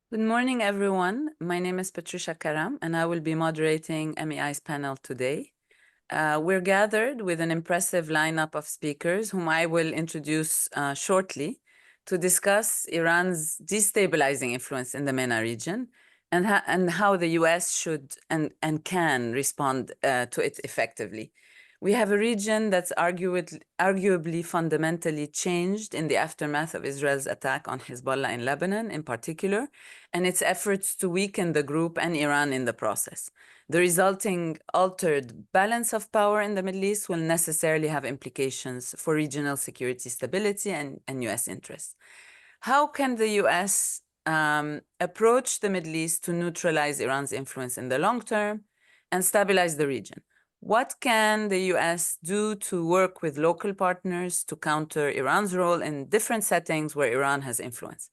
Good morning, everyone. My name is Patricia Karam, and I will be moderating MEI's panel today. We're gathered with an impressive lineup of speakers whom I will introduce shortly to discuss Iran's destabilizing influence in the MENA region and how the US should and can respond to it effectively. We have a region that's arguably fundamentally changed in the aftermath of Israel's attack on Hezbollah in Lebanon in particular, and its efforts to weaken the group and Iran in the process. The resulting altered balance of power in the Middle East will necessarily have implications for regional security stability and US interests. How can the US approach the Middle East to neutralize Iran's influence in the long term and stabilize the region? What can the US do to work with local partners to counter Iran's role in different settings where Iran has influence?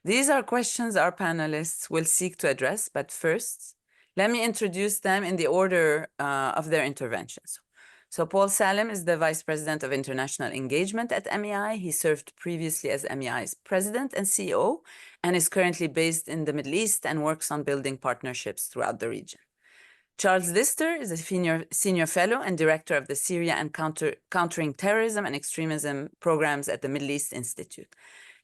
These are questions our panelists will seek to address, but first, let me introduce them in the order of their interventions. So Paul Salem is the Vice President of International Engagement at MEI. He served previously as MEI's President and CEO, and is currently based in the Middle East and works on building partnerships throughout the region. Charles Lister is a senior fellow and director of the Syria and Countering Terrorism and Extremism programs at the Middle East Institute.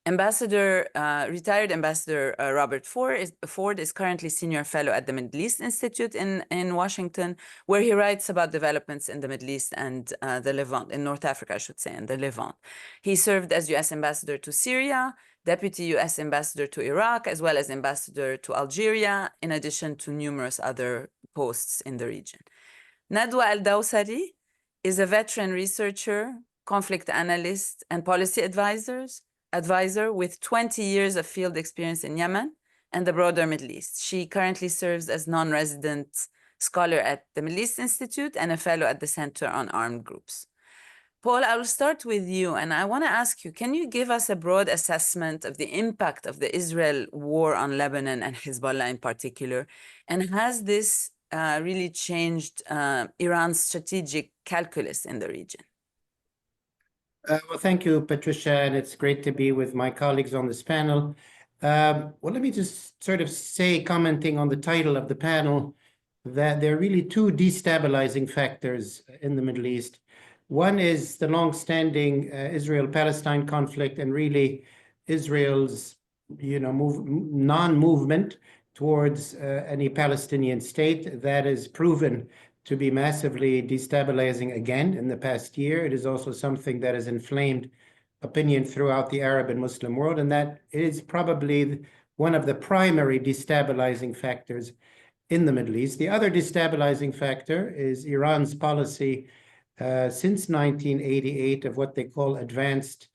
Retired Ambassador Robert Ford is currently senior fellow at the Middle East Institute in Washington, where he writes about developments in the Middle East and the Levant, in North Africa, I should say, and the Levant. He served as US Ambassador to Syria, Deputy US Ambassador to Iraq, as well as Ambassador to Algeria, in addition to numerous other posts in the region. Nadwa Al-Dawsari is a veteran researcher, conflict analyst, and policy advisor with 20 years of field experience in Yemen and the broader Middle East. She currently serves as non-resident scholar at the Middle East Institute and a fellow at the Center on Armed Groups. Paul, I will start with you, and I want to ask you, can you give us a broad assessment of the impact of the Israel war on Lebanon and Hezbollah in particular? And has this really changed Iran's strategic calculus in the region? Well, thank you, Patricia, and it's great to be with my colleagues on this panel. Well, let me just sort of say, commenting on the title of the panel, that there are really two destabilizing factors in the Middle East. One is the long-standing Israel-Palestine conflict and really Israel's, non-movement towards any Palestinian state that is proven to be massively destabilizing again in the past year. It is also something that has inflamed opinion throughout the Arab and Muslim world, and that is probably one of the primary destabilizing factors in the Middle East. The other destabilizing factor is Iran's policy since 1988 of what they call advanced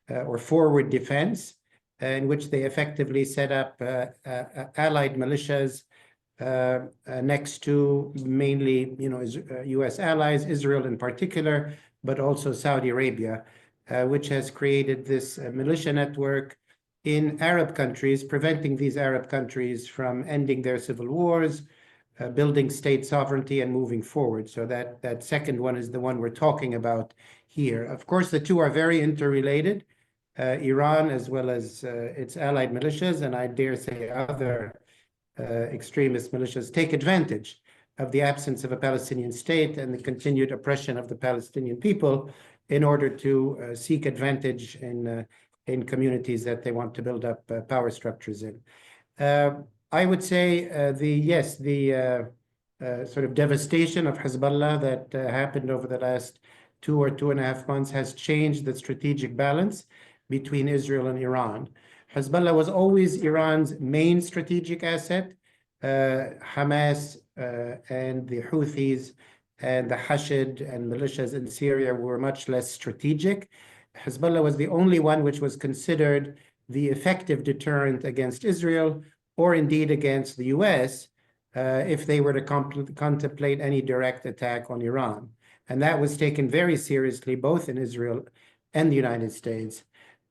or forward defense, in which they effectively set up allied militias next to mainly, U.S. allies, Israel in particular, but also Saudi Arabia, which has created this militia network in Arab countries, preventing these Arab countries from ending their civil wars, building state sovereignty and moving forward. So that second one is the one we're talking about here. Of course, the two are very interrelated. Iran, as well as its allied militias, and I dare say other extremist militias, take advantage of the absence of a Palestinian state and the continued oppression of the Palestinian people in order to seek advantage in communities that they want to build up power structures in. I would say the sort of devastation of Hezbollah that happened over the last 2 or 2.5 months has changed the strategic balance between Israel and Iran. Hezbollah was always Iran's main strategic asset. Hamas and the Houthis and the Hashid and militias in Syria were much less strategic. Hezbollah was the only one which was considered the effective deterrent against Israel, or indeed against the US, if they were to contemplate any direct attack on Iran. And that was taken very seriously, both in Israel and the United States.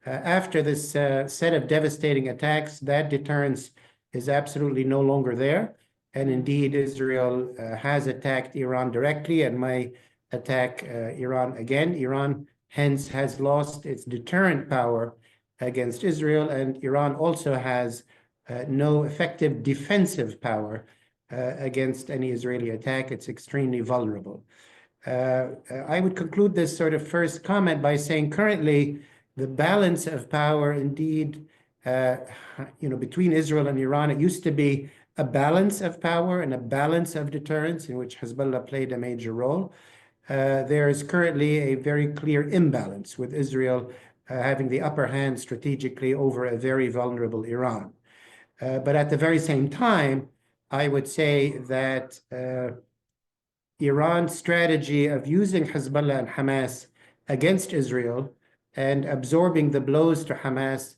After this set of devastating attacks, that deterrence is absolutely no longer there. And indeed, Israel has attacked Iran directly and may attack Iran again. Iran, hence, has lost its deterrent power against Israel, and Iran also has no effective defensive power against any Israeli attack. It's extremely vulnerable. I would conclude this sort of first comment by saying currently the balance of power indeed, between Israel and Iran, it used to be a balance of power and a balance of deterrence in which Hezbollah played a major role. There is currently a very clear imbalance with Israel having the upper hand strategically over a very vulnerable Iran. But at the very same time, I would say that Iran's strategy of using Hezbollah and Hamas against Israel and absorbing the blows to Hamas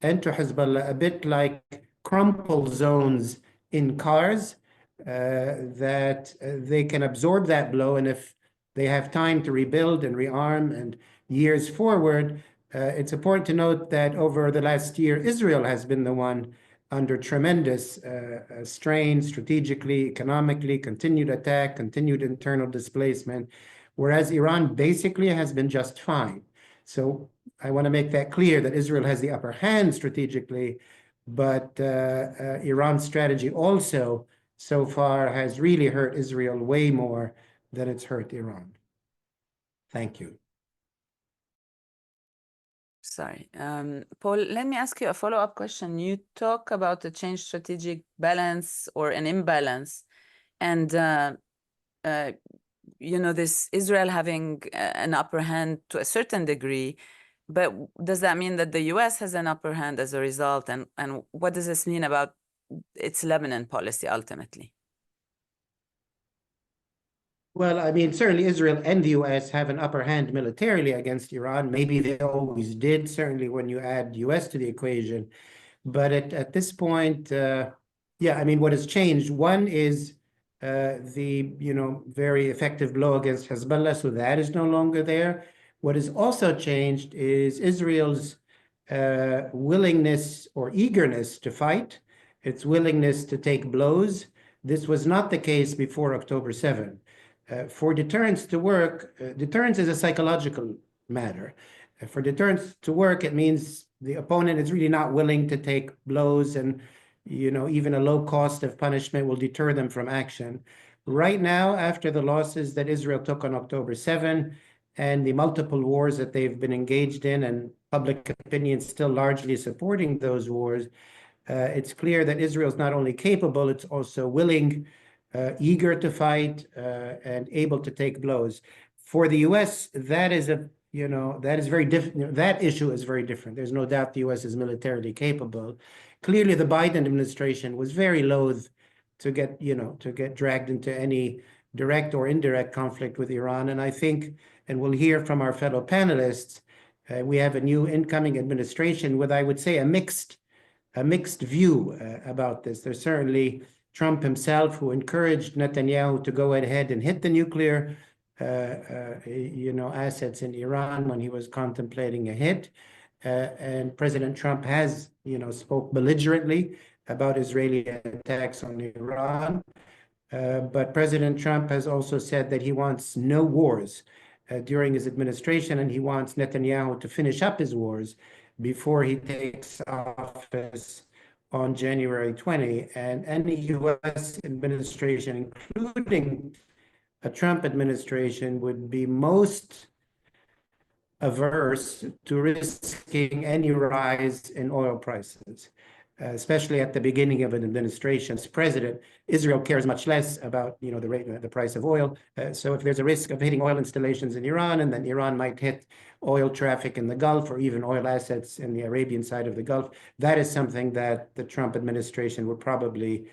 and to Hezbollah, a bit like crumple zones in cars, that they can absorb that blow, and if they have time to rebuild and rearm and years forward, it's important to note that over the last year, Israel has been the one under tremendous strain strategically, economically, continued attack, continued internal displacement, whereas Iran basically has been just fine. So I want to make that clear that Israel has the upper hand strategically, but Iran's strategy also so far has really hurt Israel way more than it's hurt Iran. Thank you. Sorry. Paul, let me ask you a follow-up question. You talk about the change strategic balance or an imbalance, and this Israel having an upper hand to a certain degree, but does that mean that the US has an upper hand as a result? And what does this mean about its Lebanon policy ultimately? Well, I mean, certainly Israel and the US have an upper hand militarily against Iran. Maybe they always did, certainly when you add US to the equation. But at this point, I mean, what has changed, one is the very effective blow against Hezbollah, so that is no longer there. What has also changed is Israel's willingness or eagerness to fight, its willingness to take blows. This was not the case before October 7. For deterrence to work, deterrence is a psychological matter. For deterrence to work, it means the opponent is really not willing to take blows, and even a low cost of punishment will deter them from action. Right now, after the losses that Israel took on October 7 and the multiple wars that they've been engaged in, and public opinion still largely supporting those wars, it's clear that Israel is not only capable, it's also willing, eager to fight, and able to take blows. For the US, that is very different. That issue is very different. There's no doubt the US is militarily capable. Clearly, the Biden administration was very loath to get dragged into any direct or indirect conflict with Iran. And I think, and we'll hear from our fellow panelists, we have a new incoming administration with, I would say, a mixed view about this. There's certainly Trump himself, who encouraged Netanyahu to go ahead and hit the nuclear assets in Iran when he was contemplating a hit. And President Trump has, spoke belligerently about Israeli attacks on Iran. But President Trump has also said that he wants no wars during his administration, and he wants Netanyahu to finish up his wars before he takes office on January 20. And any US administration, including a Trump administration, would be most averse to risking any rise in oil prices, especially at the beginning of an administration's president. Israel cares much less about the price of oil. So if there's a risk of hitting oil installations in Iran, and then Iran might hit oil traffic in the Gulf or even oil assets in the Arabian side of the Gulf, that is something that the Trump administration would probably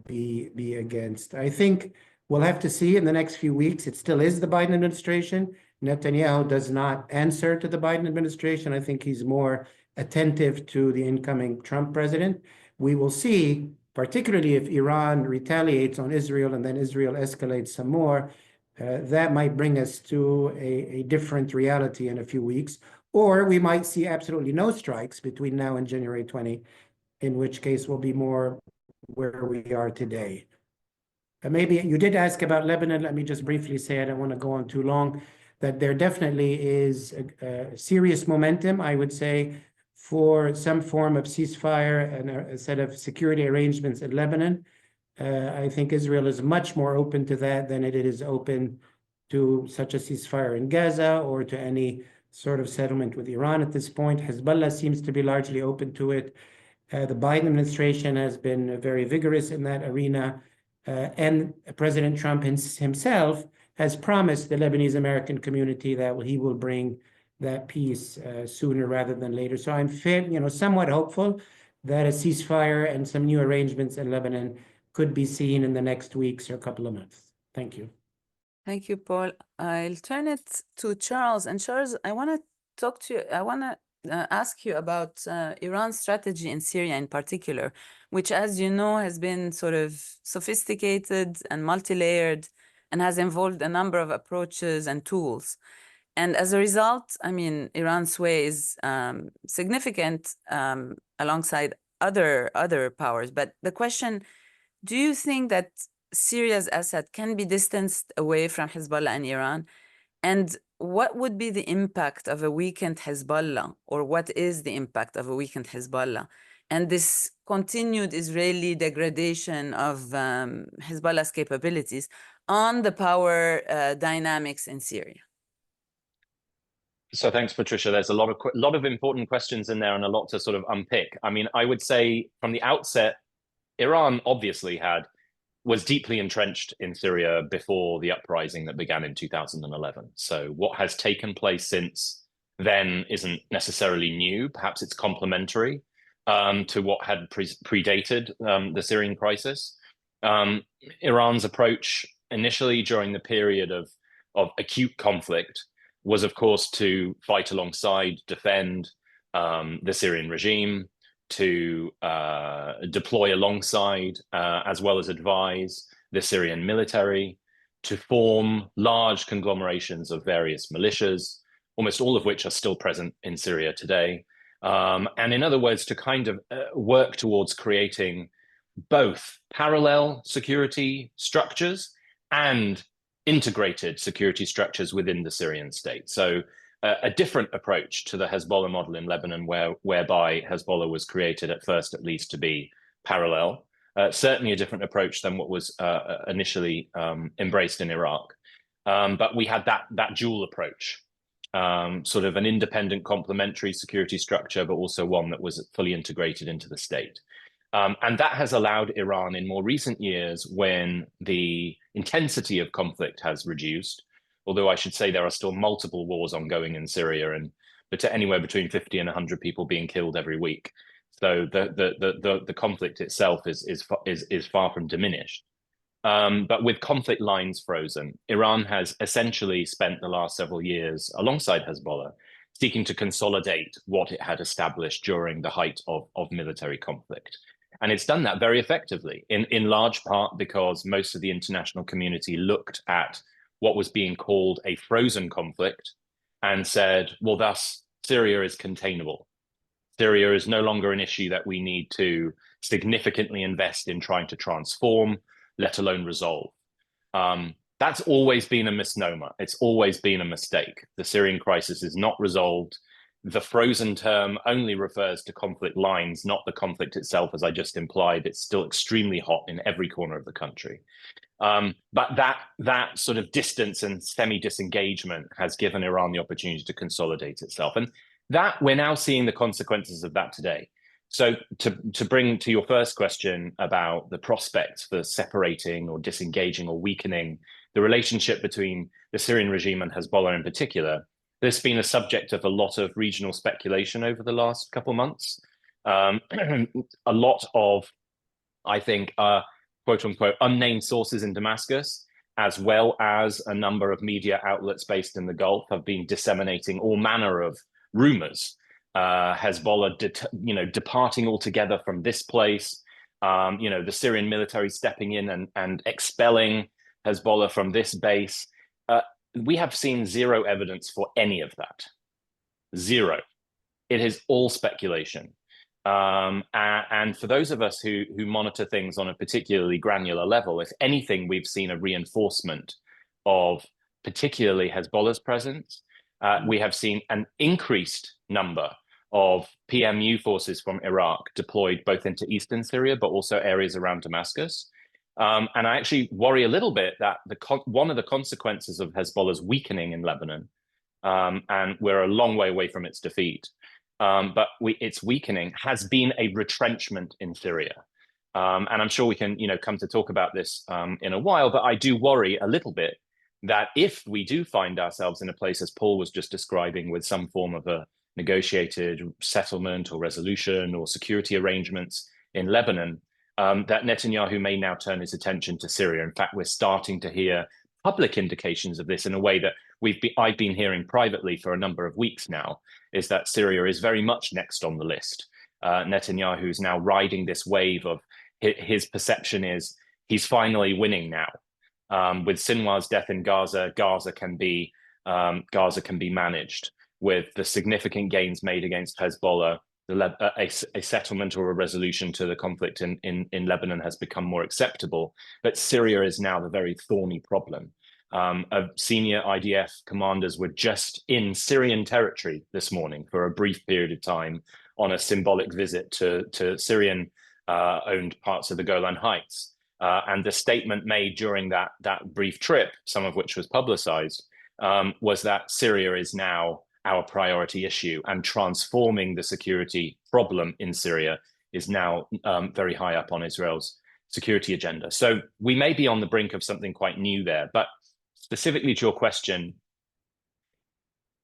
be against. I think we'll have to see in the next few weeks. It still is the Biden administration. Netanyahu does not answer to the Biden administration. I think he's more attentive to the incoming Trump president. We will see, particularly if Iran retaliates on Israel and then Israel escalates some more, that might bring us to a different reality in a few weeks. Or we might see absolutely no strikes between now and January 20, in which case we'll be more where we are today. Maybe you did ask about Lebanon. Let me just briefly say, I don't want to go on too long, that there definitely is a serious momentum, I would say, for some form of ceasefire and a set of security arrangements in Lebanon. I think Israel is much more open to that than it is open to such a ceasefire in Gaza or to any sort of settlement with Iran at this point. Hezbollah seems to be largely open to it. The Biden administration has been very vigorous in that arena. And President Trump himself has promised the Lebanese American community that he will bring that peace sooner rather than later. So I'm somewhat hopeful that a ceasefire and some new arrangements in Lebanon could be seen in the next weeks or a couple of months. Thank you. Thank you, Paul. I'll turn it to Charles. And Charles, I want to talk to you. I want to ask you about Iran's strategy in Syria in particular, which, as you know, has been sort of sophisticated and multi-layered and has involved a number of approaches and tools. And as a result, I mean, Iran's sway is significant alongside other powers. But the question, do you think that Syria's Assad can be distanced away from Hezbollah and Iran? And what would be the impact of a weakened Hezbollah, or what is the impact of a weakened Hezbollah? And this continued Israeli degradation of Hezbollah's capabilities on the power dynamics in Syria? So thanks, Patricia. There's a lot of important questions in there and a lot to sort of unpick. I mean, I would say from the outset, Iran obviously was deeply entrenched in Syria before the uprising that began in 2011. So what has taken place since then isn't necessarily new. Perhaps it's complementary to what had predated the Syrian crisis. Iran's approach initially during the period of acute conflict was, of course, to fight alongside, defend the Syrian regime, to deploy alongside, as well as advise the Syrian military, to form large conglomerations of various militias, almost all of which are still present in Syria today. And in other words, to kind of work towards creating both parallel security structures and integrated security structures within the Syrian state. So a different approach to the Hezbollah model in Lebanon, whereby Hezbollah was created at first, at least, to be parallel. Certainly a different approach than what was initially embraced in Iraq. But we had that dual approach, sort of an independent complementary security structure, but also one that was fully integrated into the state. And that has allowed Iran in more recent years, when the intensity of conflict has reduced, although I should say there are still multiple wars ongoing in Syria, but anywhere between 50 and 100 people being killed every week. So the conflict itself is far from diminished. But with conflict lines frozen, Iran has essentially spent the last several years alongside Hezbollah seeking to consolidate what it had established during the height of military conflict. And it's done that very effectively, in large part because most of the international community looked at what was being called a frozen conflict and said, well, thus Syria is containable. Syria is no longer an issue that we need to significantly invest in trying to transform, let alone resolve. That's always been a misnomer. It's always been a mistake. The Syrian crisis is not resolved. The frozen term only refers to conflict lines, not the conflict itself, as I just implied. It's still extremely hot in every corner of the country. But that sort of distance and semi-disengagement has given Iran the opportunity to consolidate itself. And that we're now seeing the consequences of that today. So to bring to your first question about the prospects for separating or disengaging or weakening the relationship between the Syrian regime and Hezbollah in particular, there's been a subject of a lot of regional speculation over the last couple of months. A lot of, I think, quote unquote, unnamed sources in Damascus, as well as a number of media outlets based in the Gulf, have been disseminating all manner of rumors. Hezbollah, departing altogether from this place, the Syrian military stepping in and expelling Hezbollah from this base. We have seen zero evidence for any of that. Zero. It is all speculation. And for those of us who monitor things on a particularly granular level, if anything, we've seen a reinforcement of particularly Hezbollah's presence. We have seen an increased number of PMU forces from Iraq deployed both into eastern Syria, but also areas around Damascus. And I actually worry a little bit that one of the consequences of Hezbollah's weakening in Lebanon, and we're a long way away from its defeat, but its weakening has been a retrenchment in Syria. And I'm sure we can, come to talk about this in a while, but I do worry a little bit that if we do find ourselves in a place, as Paul was just describing, with some form of a negotiated settlement or resolution or security arrangements in Lebanon, that Netanyahu may now turn his attention to Syria. In fact, we're starting to hear public indications of this in a way that I've been hearing privately for a number of weeks now, is that Syria is very much next on the list. Netanyahu is now riding this wave of his perception is he's finally winning now. With Sinwar's death in Gaza, Gaza can be managed. With the significant gains made against Hezbollah, a settlement or a resolution to the conflict in Lebanon has become more acceptable. But Syria is now the very thorny problem. Senior IDF commanders were just in Syrian territory this morning for a brief period of time on a symbolic visit to Syrian-owned parts of the Golan Heights. And the statement made during that brief trip, some of which was publicized, was that Syria is now our priority issue, and transforming the security problem in Syria is now very high up on Israel's security agenda. So we may be on the brink of something quite new there. But specifically to your question,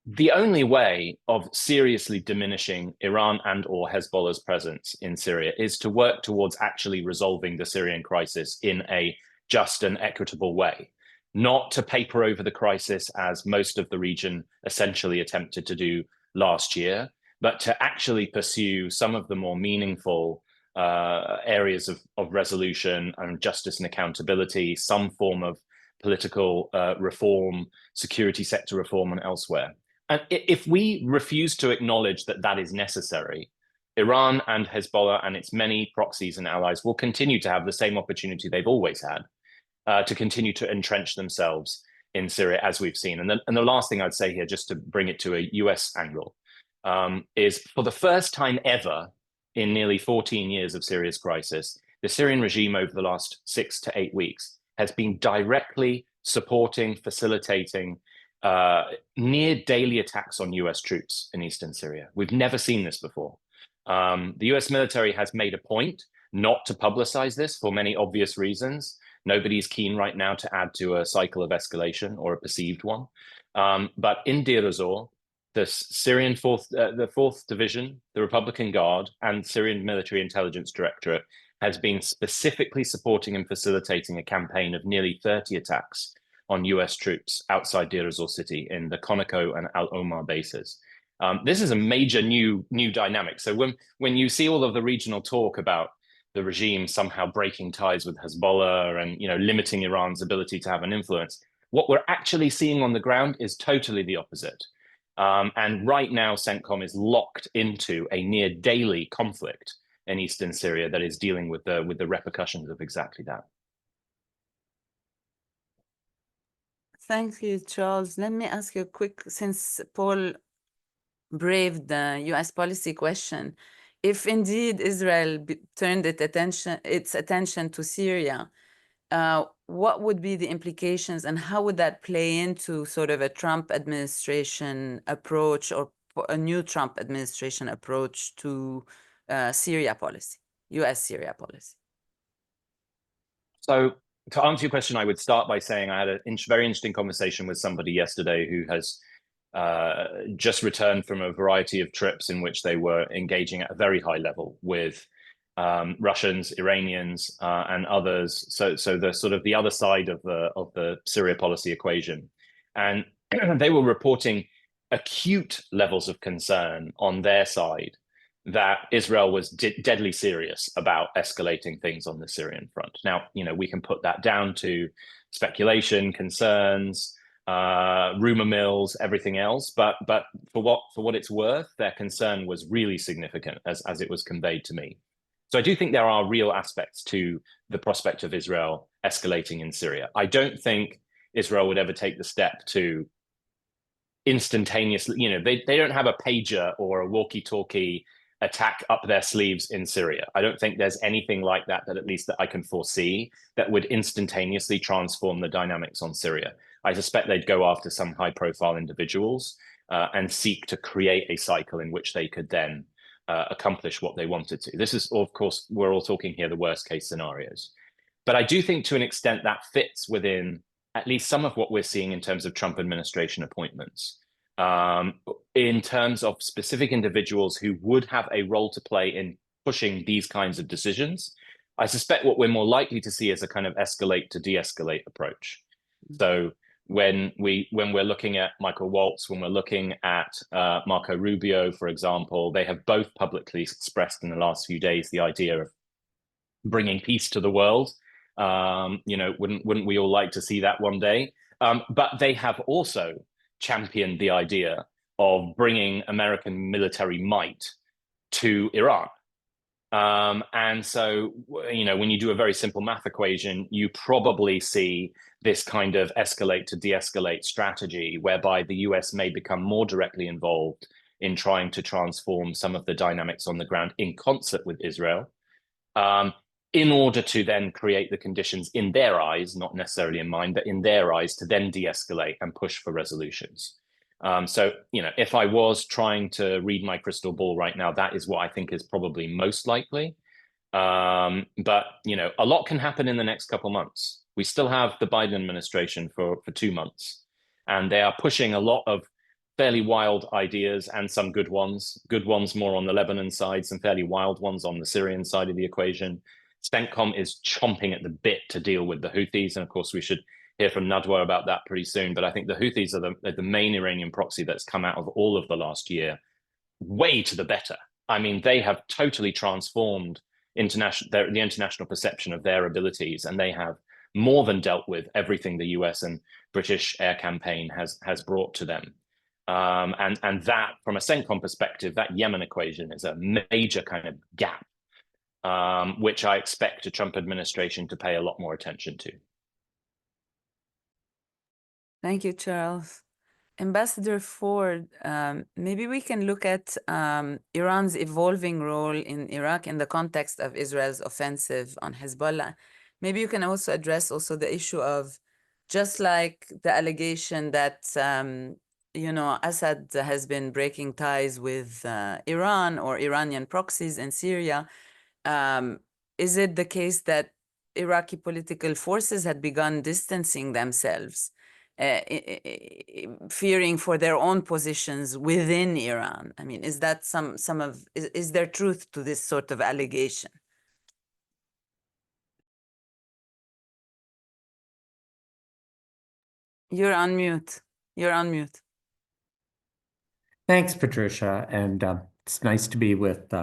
the only way of seriously diminishing Iran and or Hezbollah's presence in Syria is to work towards actually resolving the Syrian crisis in a just and equitable way, not to paper over the crisis as most of the region essentially attempted to do last year, but to actually pursue some of the more meaningful areas of resolution and justice and accountability, some form of political reform, security sector reform, and elsewhere. And if we refuse to acknowledge that that is necessary, Iran and Hezbollah and its many proxies and allies will continue to have the same opportunity they've always had to continue to entrench themselves in Syria, as we've seen. And the last thing I'd say here, just to bring it to a US angle, is for the first time ever in nearly 14 years of Syria's crisis, the Syrian regime over the last 6 to 8 weeks has been directly supporting, facilitating near daily attacks on US troops in eastern Syria. We've never seen this before. The US military has made a point not to publicize this for many obvious reasons. Nobody's keen right now to add to a cycle of escalation or a perceived one. But in Deir ez-Zor, the Syrian the 4th Division, the Republican Guard, and Syrian Military Intelligence Directorate has been specifically supporting and facilitating a campaign of nearly 30 attacks on US troops outside Deir ez-Zor city in the Conoco and Al Omar bases. This is a major new dynamic. So when you see all of the regional talk about the regime somehow breaking ties with Hezbollah and limiting Iran's ability to have an influence, what we're actually seeing on the ground is totally the opposite. And right now, CENTCOM is locked into a near daily conflict in eastern Syria that is dealing with the repercussions of exactly that. Thank you, Charles. Let me ask you a quick, since Paul braved the US policy question. If indeed Israel turned its attention to Syria, what would be the implications and how would that play into sort of a Trump administration approach or a new Trump administration approach to Syria policy, US Syria policy? So to answer your question, I would start by saying I had a very interesting conversation with somebody yesterday who has just returned from a variety of trips in which they were engaging at a very high level with Russians, Iranians, and others. So the sort of the other side of the Syria policy equation, and they were reporting acute levels of concern on their side that Israel was deadly serious about escalating things on the Syrian front. Now, we can put that down to speculation, concerns, rumor mills, everything else. But for what it's worth, their concern was really significant as it was conveyed to me. So I do think there are real aspects to the prospect of Israel escalating in Syria. I don't think Israel would ever take the step to instantaneously, they don't have a pager or a walkie-talkie attack up their sleeves in Syria. I don't think there's anything like that at least that I can foresee that would instantaneously transform the dynamics on Syria. I suspect they'd go after some high-profile individuals and seek to create a cycle in which they could then accomplish what they wanted to. This is, of course, we're all talking here the worst-case scenarios. But I do think to an extent that fits within at least some of what we're seeing in terms of Trump administration appointments. In terms of specific individuals who would have a role to play in pushing these kinds of decisions, I suspect what we're more likely to see is a kind of escalate to de-escalate approach. So when we're looking at Michael Waltz, when we're looking at Marco Rubio, for example, they have both publicly expressed in the last few days the idea of bringing peace to the world. Wouldn't we all like to see that one day? But they have also championed the idea of bringing American military might to Iran. And so, when you do a very simple math equation, you probably see this kind of escalate to de-escalate strategy, whereby the US may become more directly involved in trying to transform some of the dynamics on the ground in concert with Israel, in order to then create the conditions in their eyes, not necessarily in mine, but in their eyes, to then de-escalate and push for resolutions. So, if I was trying to read my crystal ball right now, that is what I think is probably most likely. But, a lot can happen in the next couple months. We still have the Biden administration for 2 months, and they are pushing a lot of fairly wild ideas and some good ones more on the Lebanon side, some fairly wild ones on the Syrian side of the equation. CENTCOM is chomping at the bit to deal with the Houthis. And of course, we should hear from Nadwa about that pretty soon. But I think the Houthis are the main Iranian proxy that's come out of all of the last year, way to the better. I mean, they have totally transformed the international perception of their abilities, and they have more than dealt with everything the US and British air campaign has brought to them. And that, from a CENTCOM perspective, that Yemen equation is a major kind of gap, which I expect the Trump administration to pay a lot more attention to. Thank you, Charles. Ambassador Ford, maybe we can look at Iran's evolving role in Iraq in the context of Israel's offensive on Hezbollah. Maybe you can also address the issue of, just like the allegation that Assad has been breaking ties with Iran or Iranian proxies in Syria. Is it the case that Iraqi political forces had begun distancing themselves, fearing for their own positions within Iran? I mean, is that is there truth to this sort of allegation? You're on mute. You're on mute. Thanks, Patricia, and it's nice to be with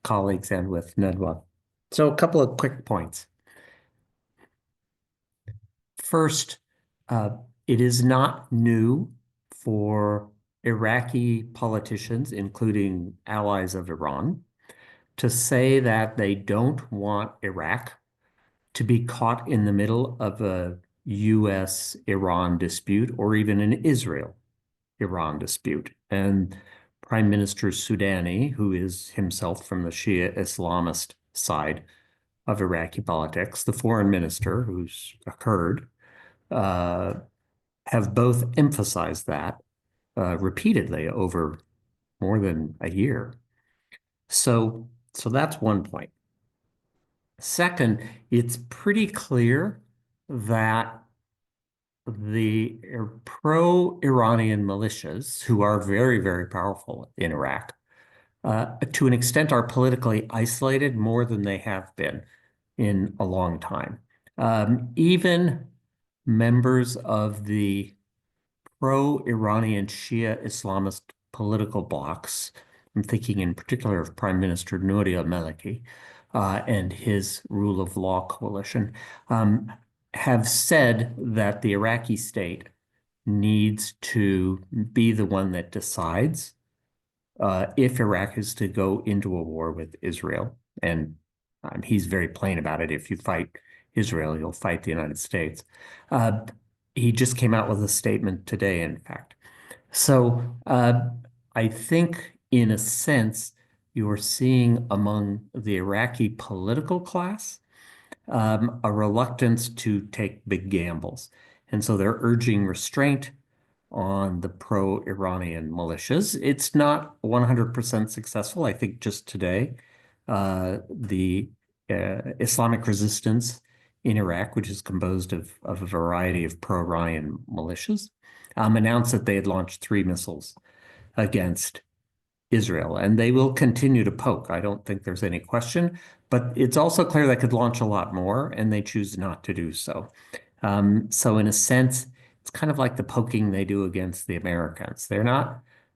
colleagues and with Nadwa. So a couple of quick points. First, it is not new for Iraqi politicians, including allies of Iran, to say that they don't want Iraq to be caught in the middle of a US-Iran dispute or even an Israel-Iran dispute. And Prime Minister Soudani, who is himself from the Shia Islamist side of Iraqi politics, the foreign minister, who's a Kurd, have both emphasized that repeatedly over more than a year. So that's one point. Second, it's pretty clear that the pro-Iranian militias, who are very, very powerful in Iraq, to an extent are politically isolated more than they have been in a long time. Even members of the pro-Iranian Shia Islamist political blocs, I'm thinking in particular of Prime Minister Nouri al-Maliki and his rule of law coalition, have said that the Iraqi state needs to be the one that decides if Iraq is to go into a war with Israel. And he's very plain about it. If you fight Israel, you'll fight the United States. He just came out with a statement today, in fact. So I think, in a sense, you're seeing among the Iraqi political class a reluctance to take big gambles. And so they're urging restraint on the pro-Iranian militias. It's not 100% successful. I think just today, the Islamic resistance in Iraq, which is composed of a variety of pro-Iranian militias, announced that they had launched 3 missiles against Israel, and they will continue to poke. I don't think there's any question, but it's also clear they could launch a lot more, and they choose not to do so. So in a sense, it's kind of like the poking they do against the Americans.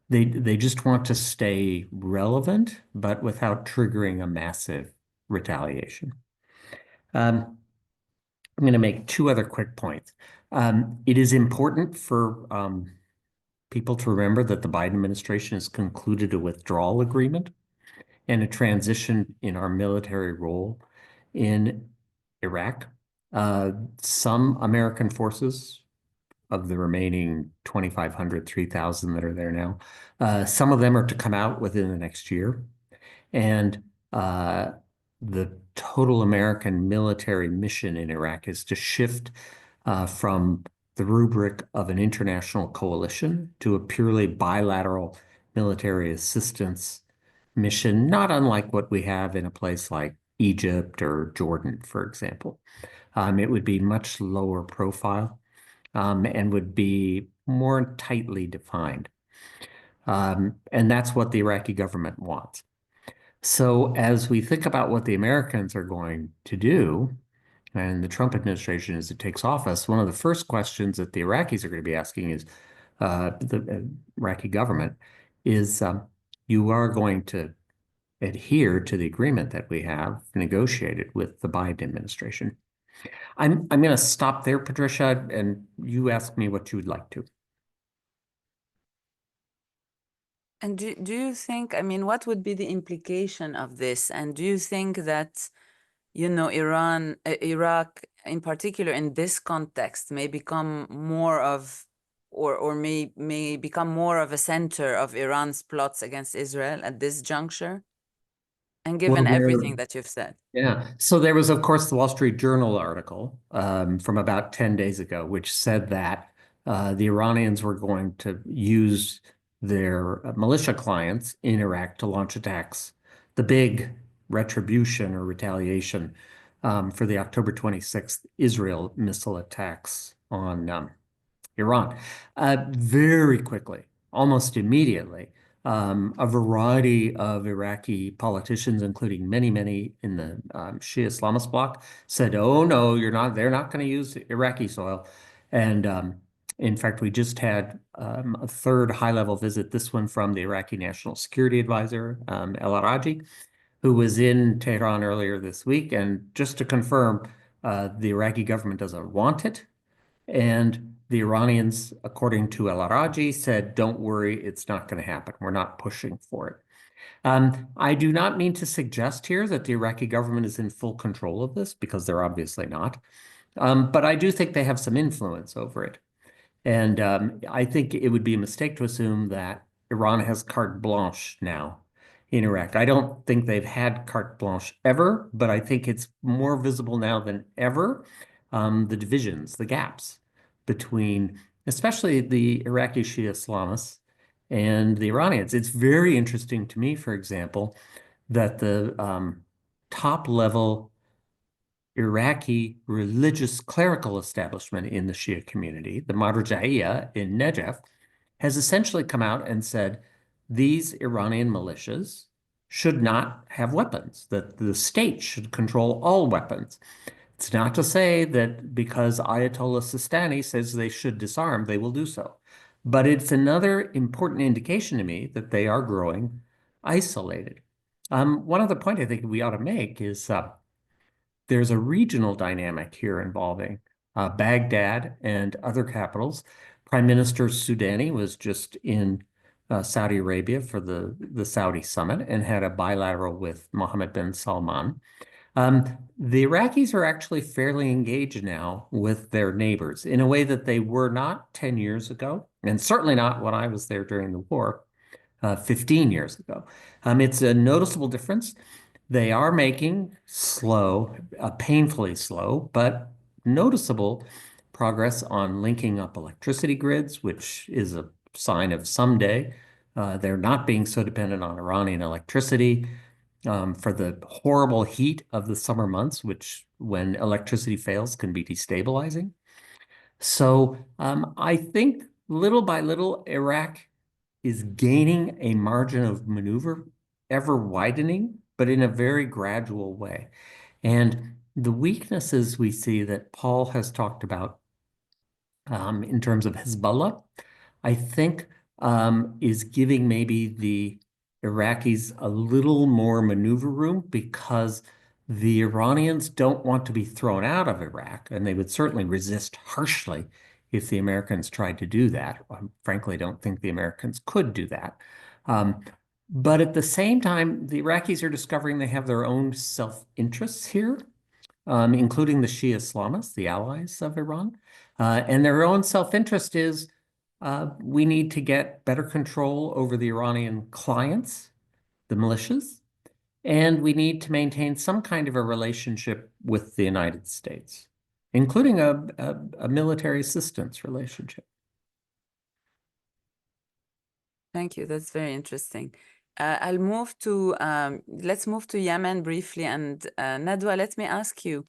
They just want to stay relevant, but without triggering a massive retaliation. I'm going to make 2 other quick points. It is important for people to remember that the Biden administration has concluded a withdrawal agreement and a transition in our military role in Iraq. Some American forces, of the remaining 2,500, 3,000 that are there now, some of them are to come out within the next year. And the total American military mission in Iraq is to shift from the rubric of an international coalition to a purely bilateral military assistance mission, not unlike what we have in a place like Egypt or Jordan, for example. It would be much lower profile and would be more tightly defined. And that's what the Iraqi government wants. So as we think about what the Americans are going to do, and the Trump administration, as it takes office, one of the first questions that the Iraqis are going to be asking is, the Iraqi government is, you are going to adhere to the agreement that we have negotiated with the Biden administration. I'm going to stop there, Patricia, and you ask me what you would like to. And do you think, I mean, what would be the implication of this? And do you think that, Iraq in particular in this context may become more of, or may become more of a center of Iran's plots against Israel at this juncture? And given everything that you've said. Yeah. So there was, of course, the Wall Street Journal article from about 10 days ago, which said that the Iranians were going to use their militia clients in Iraq to launch attacks, the big retribution or retaliation for the October 26th Israel missile attacks on Iran. Very quickly, almost immediately, a variety of Iraqi politicians, including many in the Shia Islamist bloc, said, "Oh no, they're not going to use Iraqi soil." And in fact, we just had a 3rd high-level visit, this one from the Iraqi National Security Advisor, El-Araji, who was in Tehran earlier this week. And just to confirm, the Iraqi government doesn't want it. And the Iranians, according to El-Araji, said, "Don't worry, it's not going to happen. We're not pushing for it." I do not mean to suggest here that the Iraqi government is in full control of this, because they're obviously not. But I do think they have some influence over it. And I think it would be a mistake to assume that Iran has carte blanche now in Iraq. I don't think they've had carte blanche ever, but I think it's more visible now than ever, the divisions, the gaps between especially the Iraqi Shia Islamists and the Iranians. It's very interesting to me, for example, that the top-level Iraqi religious clerical establishment in the Shia community, the Marja'iyya in Najaf, has essentially come out and said these Iranian militias should not have weapons, that the state should control all weapons. It's not to say that because Ayatollah Sistani says they should disarm, they will do so. But it's another important indication to me that they are growing isolated. One other point I think we ought to make is there's a regional dynamic here involving Baghdad and other capitals. Prime Minister Soudani was just in Saudi Arabia for the Saudi summit and had a bilateral with Mohammed bin Salman. The Iraqis are actually fairly engaged now with their neighbors in a way that they were not 10 years ago. and certainly not when I was there during the war 15 years ago. It's a noticeable difference. They are making slow, painfully slow, but noticeable progress on linking up electricity grids, which is a sign of someday they're not being so dependent on Iranian electricity for the horrible heat of the summer months, which when electricity fails can be destabilizing. So I think little by little, Iraq is gaining a margin of maneuver, ever widening, but in a very gradual way. And the weaknesses we see that Paul has talked about in terms of Hezbollah, I think is giving maybe the Iraqis a little more maneuver room because the Iranians don't want to be thrown out of Iraq, and they would certainly resist harshly if the Americans tried to do that. I frankly don't think the Americans could do that. But at the same time, the Iraqis are discovering they have their own self-interests here, including the Shia Islamists, the allies of Iran. And their own self-interest is we need to get better control over the Iranian clients, the militias, and we need to maintain some kind of a relationship with the United States, including a military assistance relationship. Thank you. That's very interesting. Let's move to Yemen briefly. And Nadwa, let me ask you,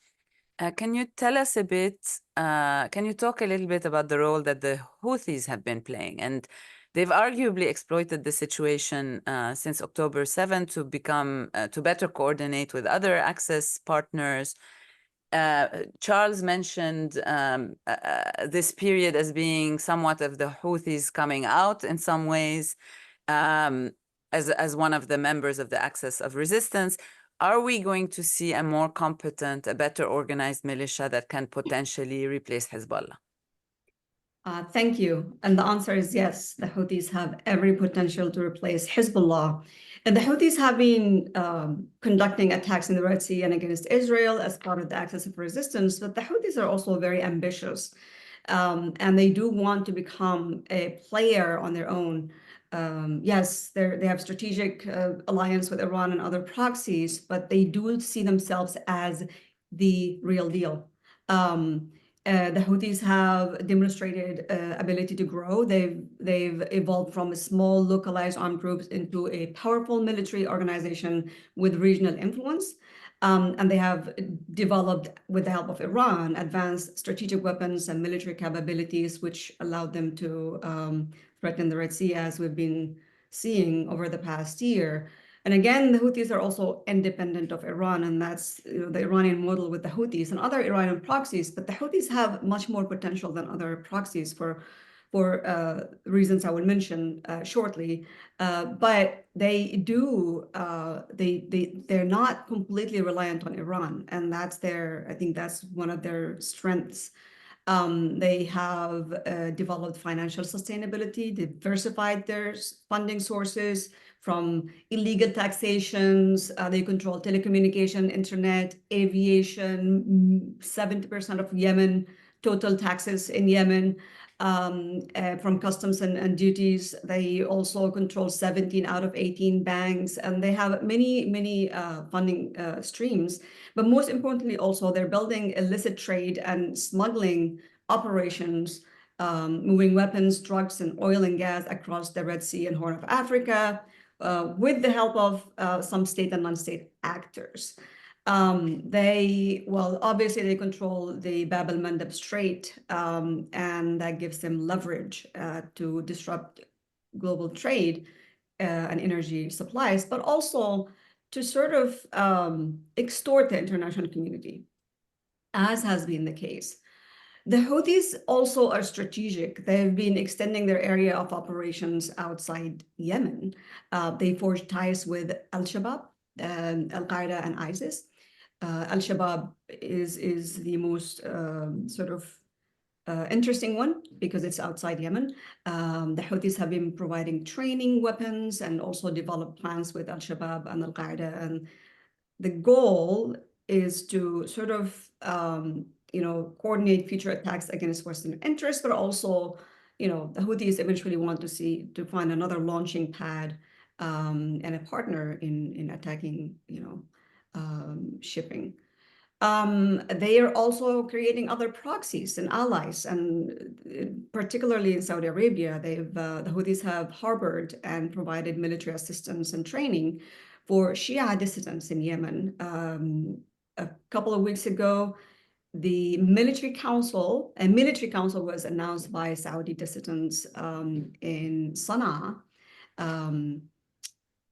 can you tell us a bit, can you talk a little bit about the role that the Houthis have been playing? And they've arguably exploited the situation since October 7 to better coordinate with other access partners. Charles mentioned this period as being somewhat of the Houthis coming out in some ways as one of the members of the axis of resistance. Are we going to see a more competent, a better organized militia that can potentially replace Hezbollah? Thank you. And the answer is yes. The Houthis have every potential to replace Hezbollah. And the Houthis have been conducting attacks in the Red Sea and against Israel as part of the axis of resistance. But the Houthis are also very ambitious. And they do want to become a player on their own. Yes, they have strategic alliance with Iran and other proxies, but they do see themselves as the real deal. The Houthis have demonstrated ability to grow. They've evolved from a small localized armed groups into a powerful military organization with regional influence. And they have developed, with the help of Iran, advanced strategic weapons and military capabilities, which allowed them to threaten the Red Sea, as we've been seeing over the past year. And again, the Houthis are also independent of Iran, and that's the Iranian model with the Houthis and other Iranian proxies. But the Houthis have much more potential than other proxies for reasons I will mention shortly. But they do they're not completely reliant on Iran, and I think that's one of their strengths. They have developed financial sustainability, diversified their funding sources from illegal taxations. They control telecommunication, internet, aviation, 70% of Yemen, total taxes in Yemen from customs and duties. They also control 17 out of 18 banks, and they have many funding streams. But most importantly, also, they're building illicit trade and smuggling operations, moving weapons, drugs, and oil and gas across the Red Sea and Horn of Africa with the help of some state and non-state actors. Obviously they control the Bab el-Mandeb Strait, and that gives them leverage to disrupt global trade and energy supplies, but also to sort of extort the international community, as has been the case. The Houthis also are strategic. They've been extending their area of operations outside Yemen. They forged ties with Al-Shabaab, Al-Qaeda, and ISIS. Al-Shabaab is the most interesting one because it's outside Yemen. The Houthis have been providing training, weapons, and also developed plans with Al-Shabaab and Al-Qaeda. And the goal is to sort of coordinate future attacks against Western interests, but also the Houthis eventually want to find another launching pad and a partner in attacking, shipping. They are also creating other proxies and allies, and particularly in Saudi Arabia, the Houthis have harbored and provided military assistance and training for Shia dissidents in Yemen. A couple of weeks ago, the military council was announced by Saudi dissidents in Sana'a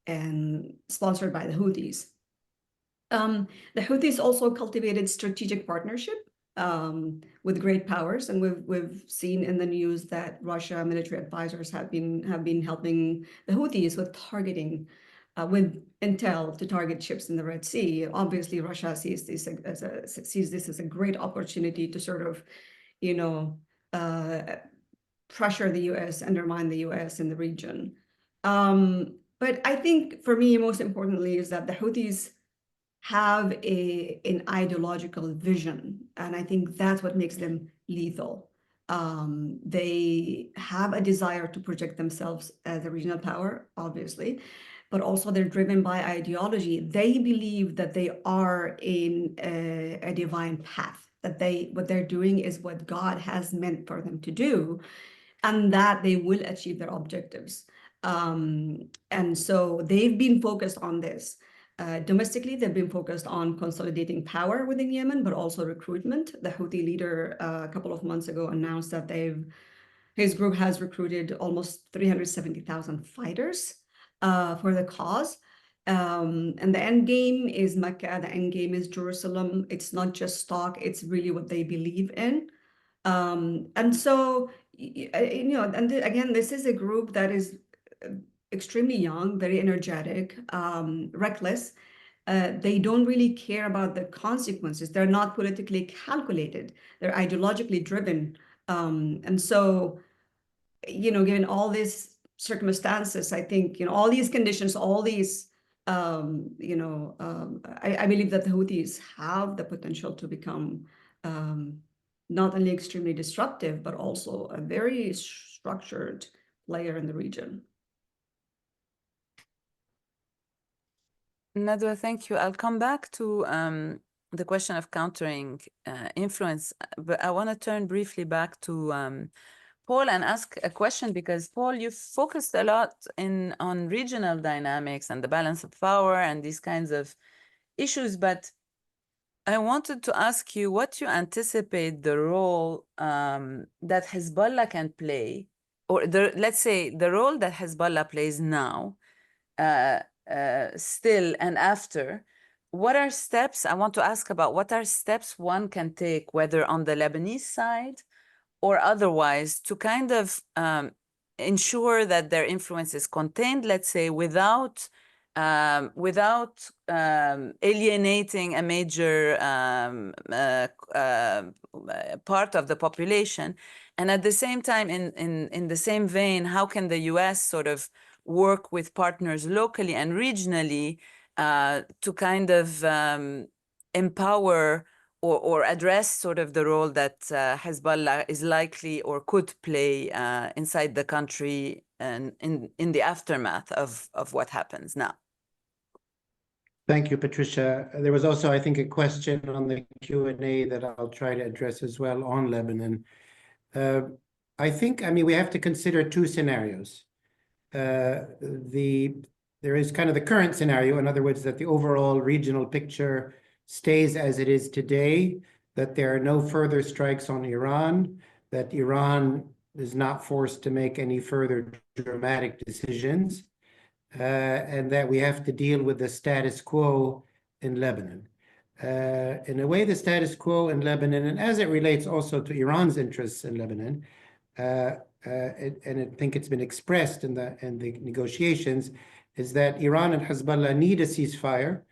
and sponsored by the Houthis. The Houthis also cultivated strategic partnership with great powers, and we've seen in the news that Russia military advisors have been helping the Houthis with targeting with intel to target ships in the Red Sea. Obviously, Russia sees this as a great opportunity to sort of, pressure the U.S., undermine the U.S. in the region. But I think for me, most importantly, is that the Houthis have an ideological vision, and I think that's what makes them lethal. They have a desire to project themselves as a regional power, obviously, but also they're driven by ideology. They believe that they are in a divine path, that what they're doing is what God has meant for them to do, and that they will achieve their objectives. And so they've been focused on this. Domestically, they've been focused on consolidating power within Yemen, but also recruitment. The Houthi leader a couple of months ago announced that his group has recruited almost 370,000 fighters for the cause. And the end game is Mecca, the end game is Jerusalem. It's not just talk, it's really what they believe in. And so, and again, this is a group that is extremely young, very energetic, reckless. They don't really care about the consequences. They're not politically calculated. They're ideologically driven. And so, given all these circumstances, I think, all these conditions, all these, I believe that the Houthis have the potential to become not only extremely disruptive, but also a very structured player in the region. Nadwa, thank you. I'll come back to the question of countering influence, but I want to turn briefly back to Paul and ask a question, because Paul, you focused a lot on regional dynamics and the balance of power and these kinds of issues, but I wanted to ask you what you anticipate the role that Hezbollah can play, or let's say the role that Hezbollah plays now, still and after. What are steps, I want to ask about what are steps one can take, whether on the Lebanese side or otherwise, to kind of ensure that their influence is contained, let's say, without alienating a major part of the population. And at the same time, in the same vein, how can the US sort of work with partners locally and regionally to kind of empower or address sort of the role that Hezbollah is likely or could play inside the country and in the aftermath of what happens now? Thank you, Patricia. There was also, I think, a question on the Q&A that I'll try to address as well on Lebanon. I think, we have to consider two scenarios. There is kind of the current scenario, in other words, that the overall regional picture stays as it is today, that there are no further strikes on Iran, that Iran is not forced to make any further dramatic decisions, and that we have to deal with the status quo in Lebanon. In a way, the status quo in Lebanon, and as it relates also to Iran's interests in Lebanon, and I think it's been expressed in the negotiations, is that Iran and Hezbollah need a ceasefire.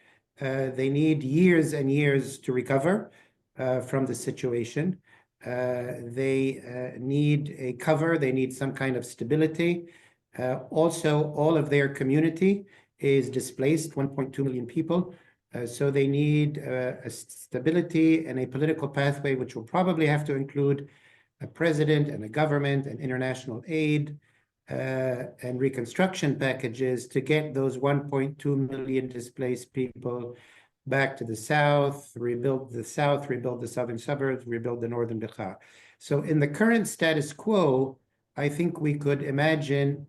They need years and years to recover from the situation. They need a cover. They need some kind of stability. Also, all of their community is displaced, 1.2 million people. So they need a stability and a political pathway, which will probably have to include a president and a government and international aid and reconstruction packages to get those 1.2 million displaced people back to the south, rebuild the southern suburbs, rebuild the northern Bekaa. So in the current status quo, I think we could imagine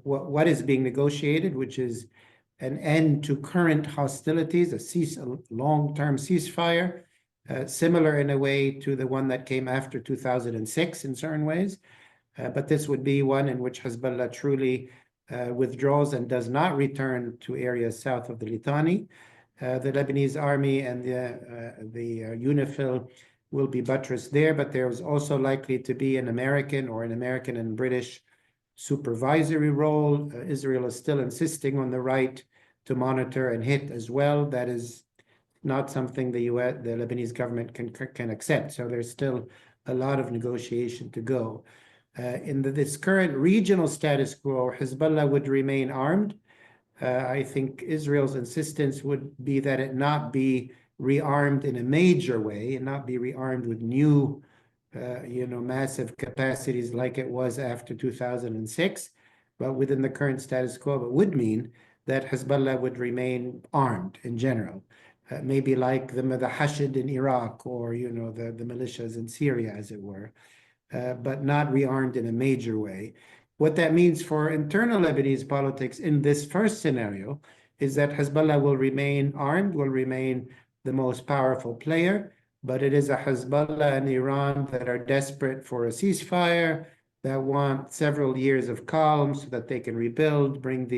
what is being negotiated, which is an end to current hostilities, a long-term ceasefire, similar in a way to the one that came after 2006 in certain ways. But this would be one in which Hezbollah truly withdraws and does not return to areas south of the Litani. The Lebanese army and the UNIFIL will be buttressed there, but there's also likely to be an American and British supervisory role. Israel is still insisting on the right to monitor and hit as well. That is not something the Lebanese government can accept. So there's still a lot of negotiation to go. In this current regional status quo, Hezbollah would remain armed. I think Israel's insistence would be that it not be rearmed in a major way and not be rearmed with new, massive capacities like it was after 2006, but within the current status quo, it would mean that Hezbollah would remain armed in general, maybe like the Hashd in Iraq or, the militias in Syria, as it were, but not rearmed in a major way. What that means for internal Lebanese politics in this first scenario is that Hezbollah will remain armed, will remain the most powerful player, but it is a Hezbollah and Iran that are desperate for a ceasefire, that want several years of calm so that they can rebuild, bring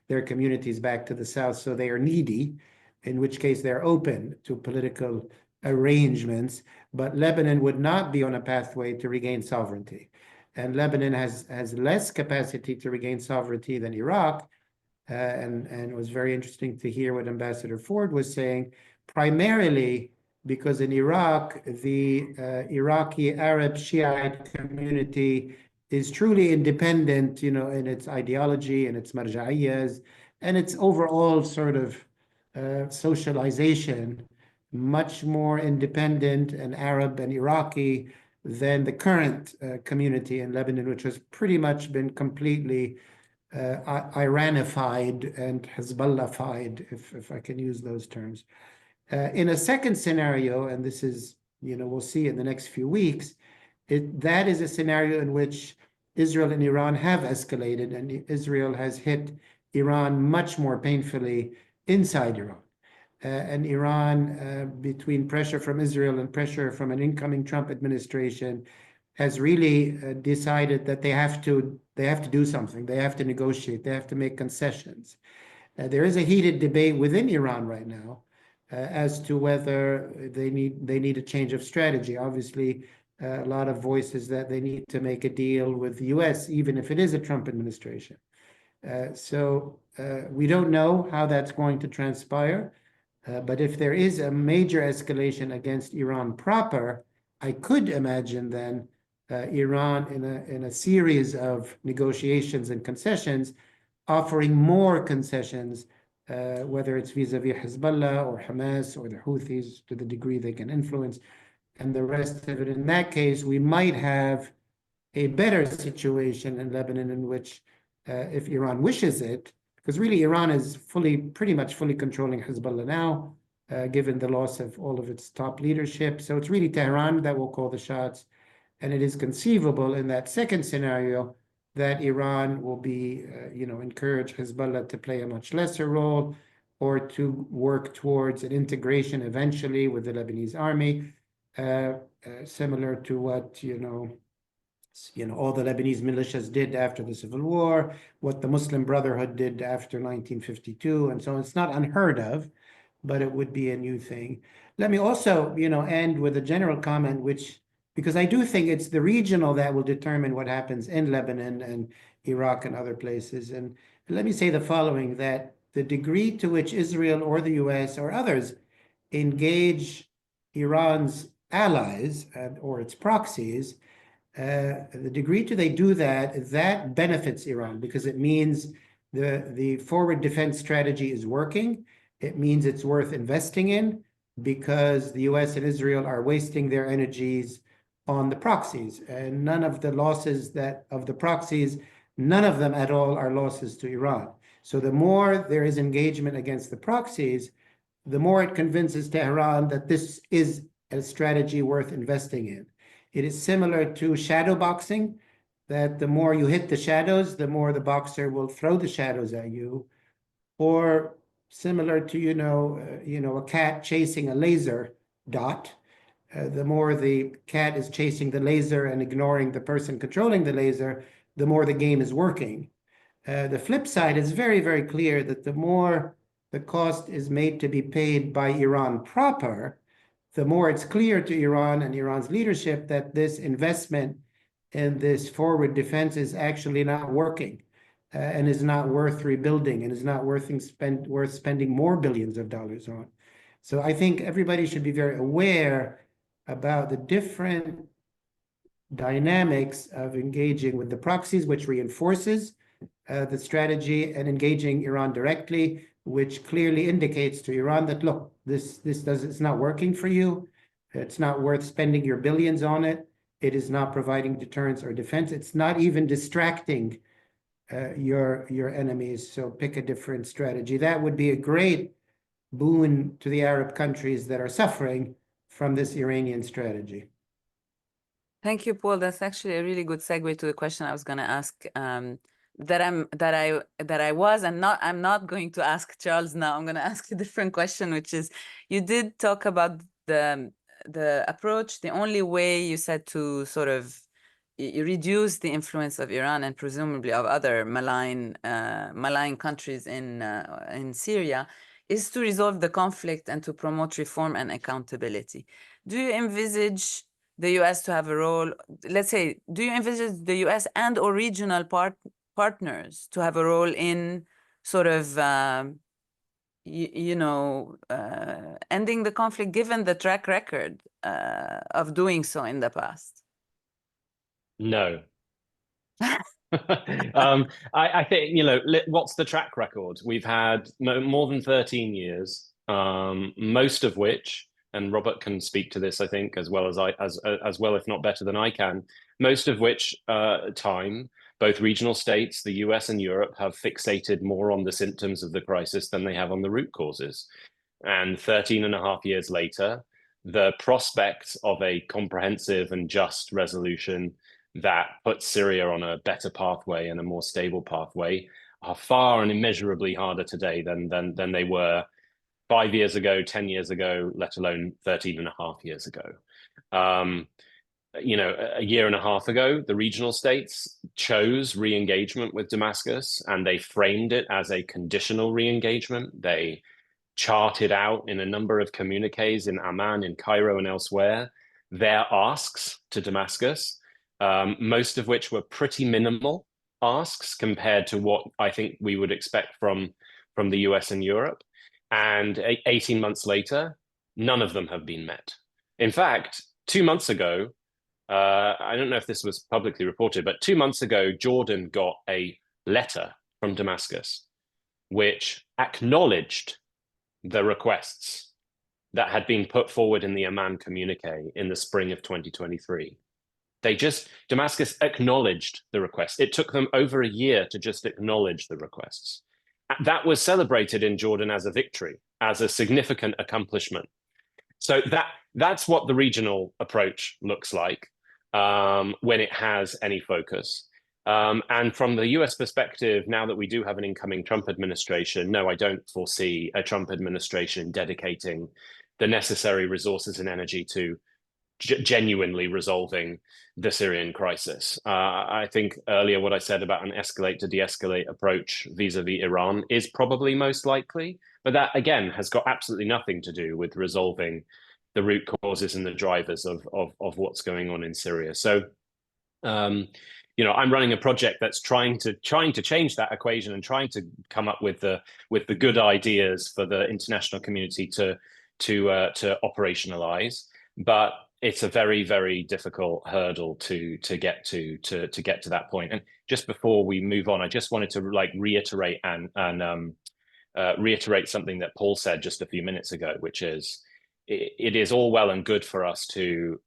their communities back to the south. So they are needy, in which case they're open to political arrangements, but Lebanon would not be on a pathway to regain sovereignty. And Lebanon has less capacity to regain sovereignty than Iraq. And it was very interesting to hear what Ambassador Ford was saying, primarily because in Iraq, the Iraqi Arab Shiite community is truly independent, in its ideology and its marja'iyas and its overall sort of socialization, much more independent and Arab and Iraqi than the current community in Lebanon, which has pretty much been completely Iranified and Hezbollahified, if I can use those terms. In a second scenario, and this is, we'll see in the next few weeks, that is a scenario in which Israel and Iran have escalated, and Israel has hit Iran much more painfully inside Iran. And Iran, between pressure from Israel and pressure from an incoming Trump administration, has really decided that they have to do something. They have to negotiate. They have to make concessions. There is a heated debate within Iran right now as to whether they need a change of strategy. Obviously, a lot of voices that they need to make a deal with the US, even if it is a Trump administration. So we don't know how that's going to transpire. But if there is a major escalation against Iran proper, I could imagine then Iran in a series of negotiations and concessions, offering more concessions, whether it's vis-a-vis Hezbollah or Hamas or the Houthis, to the degree they can influence, and the rest of it. In that case, we might have a better situation in Lebanon in which, if Iran wishes it, because really Iran is pretty much fully controlling Hezbollah now, given the loss of all of its top leadership. So it's really Tehran that will call the shots. And it is conceivable in that second scenario that Iran will be, encourage Hezbollah to play a much lesser role or to work towards an integration eventually with the Lebanese army, similar to what, all the Lebanese militias did after the Civil War, what the Muslim Brotherhood did after 1952, and so on. It's not unheard of, but it would be a new thing. Let me also, end with a general comment, because I do think it's the regional that will determine what happens in Lebanon and Iraq and other places. And let me say the following, that the degree to which Israel or the US or others engage Iran's allies or its proxies, the degree to they do that benefits Iran, because it means the forward defense strategy is working. It means it's worth investing in, because the US and Israel are wasting their energies on the proxies, and none of the losses of the proxies, none of them at all are losses to Iran. So the more there is engagement against the proxies, the more it convinces Tehran that this is a strategy worth investing in. It is similar to shadow boxing, that the more you hit the shadows, the more the boxer will throw the shadows at you, or similar to, a cat chasing a laser dot. The more the cat is chasing the laser and ignoring the person controlling the laser, the more the game is working. The flip side is very, very clear that the more the cost is made to be paid by Iran proper, the more it's clear to Iran and Iran's leadership that this investment in this forward defense is actually not working, and is not worth rebuilding, and is not worth spending more billions of dollars on. So I think everybody should be very aware about the different dynamics of engaging with the proxies, which reinforces the strategy, and engaging Iran directly, which clearly indicates to Iran that, look, it's not working for you. It's not worth spending your billions on it. It is not providing deterrence or defense. It's not even distracting your enemies. So pick a different strategy. That would be a great boon to the Arab countries that are suffering from this Iranian strategy. Thank you, Paul. That's actually a really good segue to the question I was going to ask. I'm not going to ask Charles now. I'm going to ask a different question, which is, you did talk about the approach. The only way you said to sort of reduce the influence of Iran and presumably of other malign countries in Syria is to resolve the conflict and to promote reform and accountability. Do you envisage the US to have a role? Let's say, do you envisage the US and or regional partners to have a role in sort of ending the conflict, given the track record of doing so in the past? No. I think, what's the track record? We've had more than 13 years, most of which, and Robert can speak to this, I think, as well, if not better than I can, most of which time, both regional states, the US and Europe, have fixated more on the symptoms of the crisis than they have on the root causes. And 13 and a half years later, the prospect of a comprehensive and just resolution that puts Syria on a better pathway and a more stable pathway are far and immeasurably harder today than they were 5 years ago, 10 years ago, let alone 13 and a half years ago. A year and a half ago, the regional states chose re-engagement with Damascus, and they framed it as a conditional re-engagement. They charted out in a number of communiques in Amman, in Cairo, and elsewhere their asks to Damascus, most of which were pretty minimal asks compared to what I think we would expect from the US and Europe. And 18 months later, none of them have been met. In fact, 2 months ago, I don't know if this was publicly reported, but 2 months ago, Jordan got a letter from Damascus, which acknowledged the requests that had been put forward in the Amman communique in the spring of 2023. Damascus acknowledged the request. It took them over a year to just acknowledge the requests. That was celebrated in Jordan as a victory, as a significant accomplishment. So that's what the regional approach looks like when it has any focus. And from the US perspective, now that we do have an incoming Trump administration, no, I don't foresee a Trump administration dedicating the necessary resources and energy to genuinely resolving the Syrian crisis. I think earlier what I said about an escalate to de-escalate approach vis-a-vis Iran is probably most likely, but that again has got absolutely nothing to do with resolving the root causes and the drivers of what's going on in Syria. So, I'm running a project that's trying to change that equation and trying to come up with the good ideas for the international community to operationalize, but it's a very, very difficult hurdle to get to that point. And just before we move on, I just wanted to reiterate and reiterate something that Paul said just a few minutes ago, which is it is all well and good for us to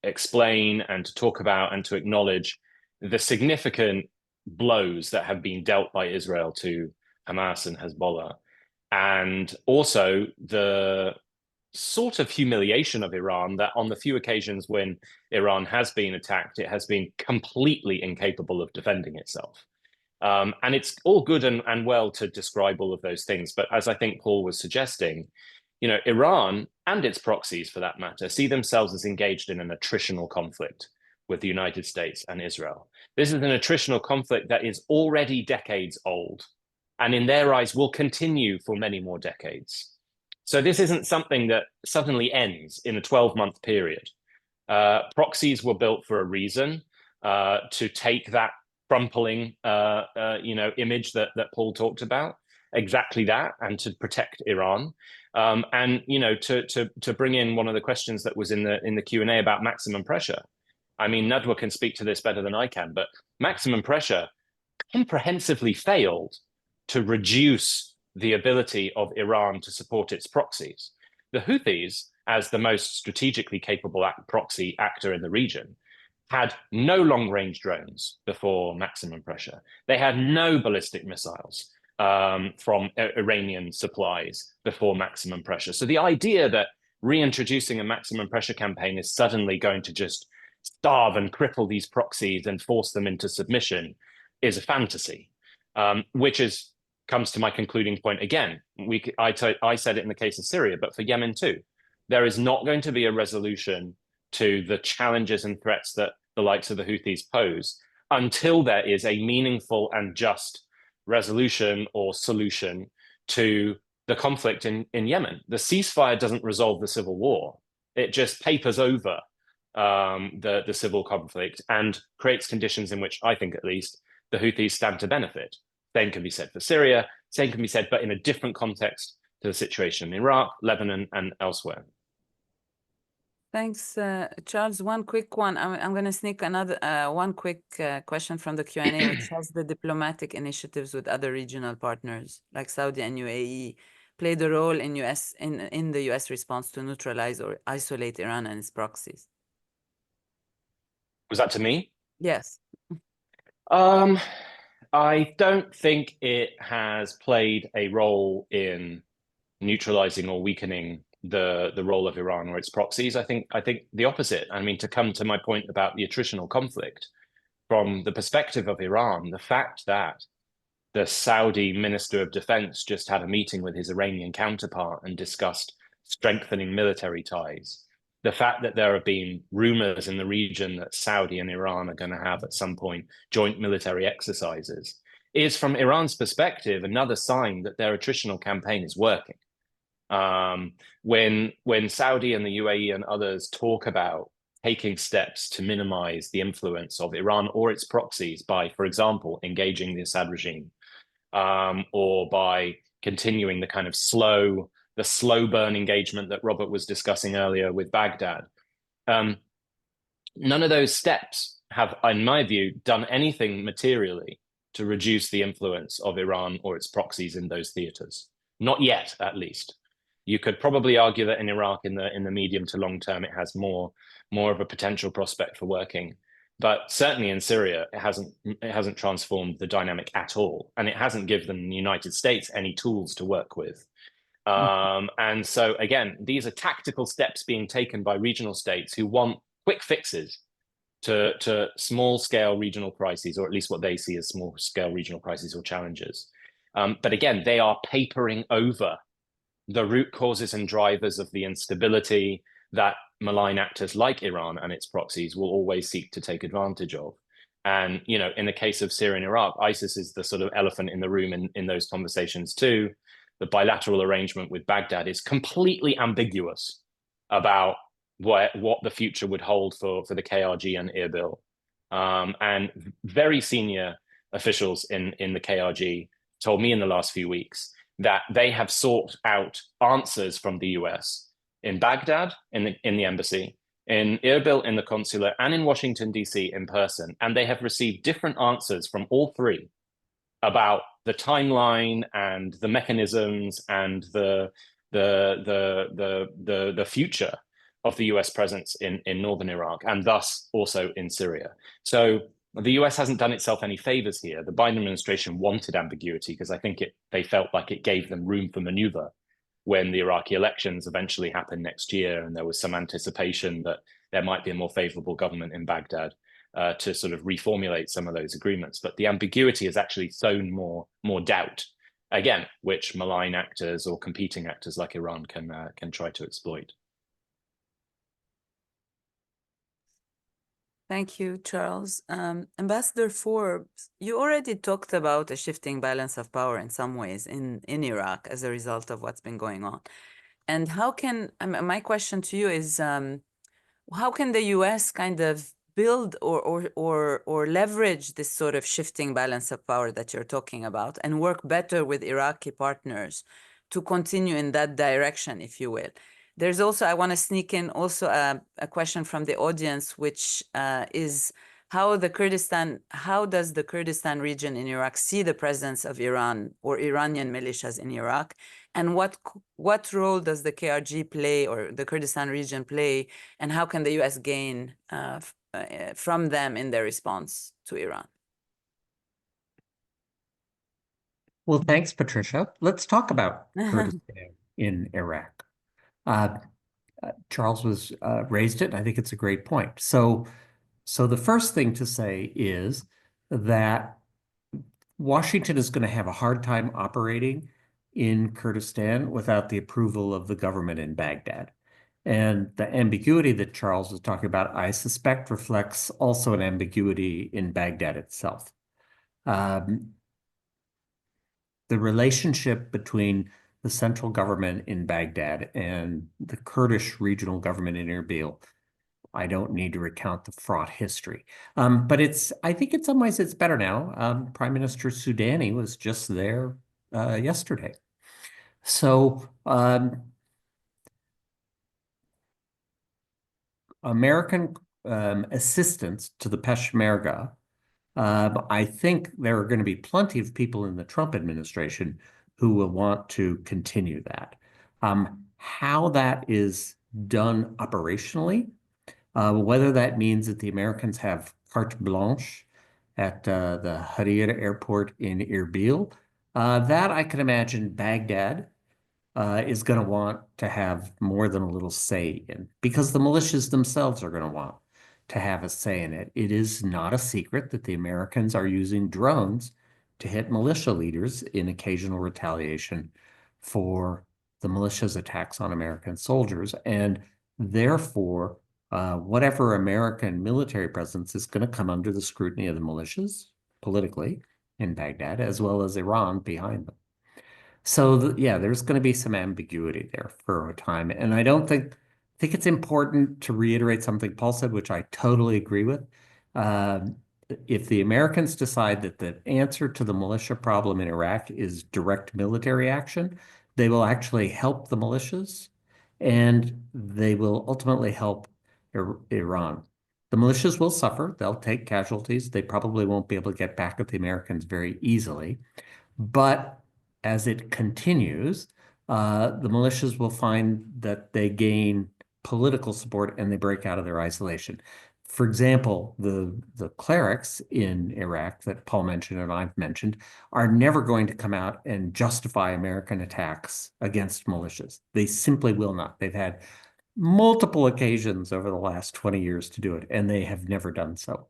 explain and to talk about and to acknowledge the significant blows that have been dealt by Israel to Hamas and Hezbollah, and also the sort of humiliation of Iran that on the few occasions when Iran has been attacked, it has been completely incapable of defending itself. And it's all good and well to describe all of those things. But as I think Paul was suggesting, Iran and its proxies, for that matter, see themselves as engaged in an attritional conflict with the United States and Israel. This is an attritional conflict that is already decades old, and in their eyes will continue for many more decades. So this isn't something that suddenly ends in a 12-month period. Proxies were built for a reason, to take that crumpling, image that Paul talked about, exactly that, and to protect Iran. And to bring in one of the questions that was in the Q&A about maximum pressure. I mean, Nadwa can speak to this better than I can, but maximum pressure comprehensively failed to reduce the ability of Iran to support its proxies. The Houthis, as the most strategically capable proxy actor in the region, had no long-range drones before maximum pressure. They had no ballistic missiles from Iranian supplies before maximum pressure. So the idea that reintroducing a maximum pressure campaign is suddenly going to just starve and cripple these proxies and force them into submission is a fantasy, which comes to my concluding point again. I said it in the case of Syria, but for Yemen too. There is not going to be a resolution to the challenges and threats that the likes of the Houthis pose until there is a meaningful and just resolution or solution to the conflict in Yemen. The ceasefire doesn't resolve the civil war. It just papers over the civil conflict and creates conditions in which, I think at least, the Houthis stand to benefit. Same can be said for Syria, same can be said, but in a different context to the situation in Iraq, Lebanon, and elsewhere. Thanks, Charles. One quick one. I'm going to sneak another one quick question from the Q&A, which has the diplomatic initiatives with other regional partners like Saudi and UAE played a role in the US response to neutralize or isolate Iran and its proxies. Was that to me? Yes. I don't think it has played a role in neutralizing or weakening the role of Iran or its proxies. I think the opposite. I mean, to come to my point about the attritional conflict, from the perspective of Iran, the fact that the Saudi Minister of Defense just had a meeting with his Iranian counterpart and discussed strengthening military ties, the fact that there have been rumors in the region that Saudi and Iran are going to have at some point joint military exercises, is from Iran's perspective another sign that their attritional campaign is working. When Saudi and the UAE and others talk about taking steps to minimize the influence of Iran or its proxies by, for example, engaging the Assad regime, or by continuing the kind of slow burn engagement that Robert was discussing earlier with Baghdad, none of those steps have, in my view, done anything materially to reduce the influence of Iran or its proxies in those theaters. Not yet, at least. You could probably argue that in Iraq, in the medium to long term, it has more of a potential prospect for working. But certainly in Syria, it hasn't transformed the dynamic at all, and it hasn't given the United States any tools to work with. And so again, these are tactical steps being taken by regional states who want quick fixes to small-scale regional crises, or at least what they see as small-scale regional crises or challenges. But again, they are papering over the root causes and drivers of the instability that malign actors like Iran and its proxies will always seek to take advantage of. And, in the case of Syria and Iraq, ISIS is the sort of elephant in the room in those conversations too. The bilateral arrangement with Baghdad is completely ambiguous about what the future would hold for the KRG and Erbil. And very senior officials in the KRG told me in the last few weeks that they have sought out answers from the US in Baghdad, in the embassy, in Erbil, in the consulate, and in Washington, D.C. in person. And they have received different answers from all three about the timeline and the mechanisms and the the future of the US presence in northern Iraq and thus also in Syria. So the US hasn't done itself any favors here. The Biden administration wanted ambiguity because I think they felt like it gave them room for maneuver when the Iraqi elections eventually happened next year, and there was some anticipation that there might be a more favorable government in Baghdad to sort of reformulate some of those agreements. But the ambiguity has actually sown more doubt, again, which malign actors or competing actors like Iran can try to exploit. Thank you, Charles. Ambassador Forbes, you already talked about a shifting balance of power in some ways in Iraq as a result of what's been going on. And how can, my question to you is, how can the US kind of build or leverage this sort of shifting balance of power that you're talking about and work better with Iraqi partners to continue in that direction, if you will? There's also, I want to sneak in also a question from the audience, which is how does the Kurdistan region in Iraq see the presence of Iran or Iranian militias in Iraq? And what role does the KRG play or the Kurdistan region play? And how can the US gain from them in their response to Iran? Well, thanks, Patricia. Let's talk about Kurdistan in Iraq. Charles was raised it, and I think it's a great point. So the first thing to say is that Washington is going to have a hard time operating in Kurdistan without the approval of the government in Baghdad. And the ambiguity that Charles was talking about, I suspect, reflects also an ambiguity in Baghdad itself. The relationship between the central government in Baghdad and the Kurdish regional government in Erbil, I don't need to recount the fraught history. But I think in some ways it's better now. Prime Minister Soudani was just there yesterday. So American assistance to the Peshmerga, I think there are going to be plenty of people in the Trump administration who will want to continue that. How that is done operationally, whether that means that the Americans have carte blanche at the Harir airport in Erbil, that I can imagine Baghdad is going to want to have more than a little say in, because the militias themselves are going to want to have a say in it. It is not a secret that the Americans are using drones to hit militia leaders in occasional retaliation for the militia's attacks on American soldiers. And therefore, whatever American military presence is going to come under the scrutiny of the militias politically in Baghdad, as well as Iran behind them. So yeah, there's going to be some ambiguity there for a time. And I think it's important to reiterate something Paul said, which I totally agree with. If the Americans decide that the answer to the militia problem in Iraq is direct military action, they will actually help the militias, and they will ultimately help Iran. The militias will suffer. They'll take casualties. They probably won't be able to get back at the Americans very easily. But as it continues, the militias will find that they gain political support and they break out of their isolation. For example, the clerics in Iraq that Paul mentioned and I've mentioned are never going to come out and justify American attacks against militias. They simply will not. They've had multiple occasions over the last 20 years to do it, and they have never done so.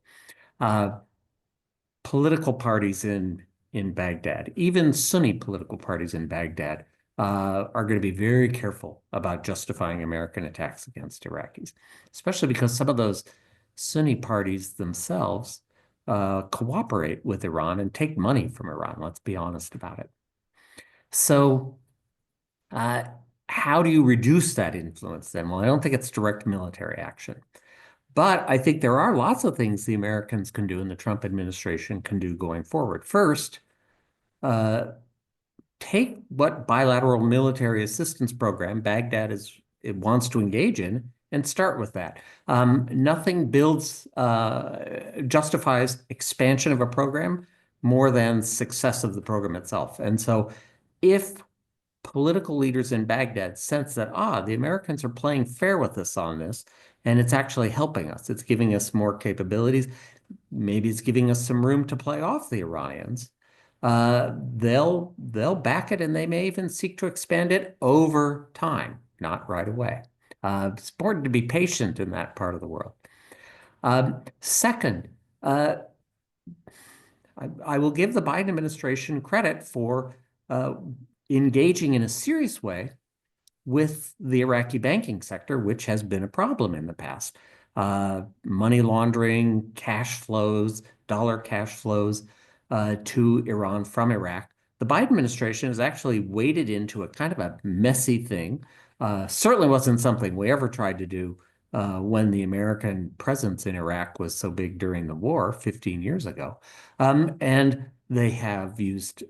Political parties in Baghdad, even Sunni political parties in Baghdad, are going to be very careful about justifying American attacks against Iraqis, especially because some of those Sunni parties themselves cooperate with Iran and take money from Iran. Let's be honest about it. So how do you reduce that influence then? Well, I don't think it's direct military action. But I think there are lots of things the Americans can do and the Trump administration can do going forward. First, take what bilateral military assistance program Baghdad wants to engage in and start with that. Nothing justifies expansion of a program more than success of the program itself. And so if political leaders in Baghdad sense that, the Americans are playing fair with us on this, and it's actually helping us. It's giving us more capabilities. Maybe it's giving us some room to play off the Iranians. They'll back it, and they may even seek to expand it over time, not right away. It's important to be patient in that part of the world. Second, I will give the Biden administration credit for engaging in a serious way with the Iraqi banking sector, which has been a problem in the past. Money laundering, cash flows, dollar cash flows to Iran from Iraq. The Biden administration has actually waded into a kind of a messy thing. Certainly wasn't something we ever tried to do when the American presence in Iraq was so big during the war 15 years ago. And they have used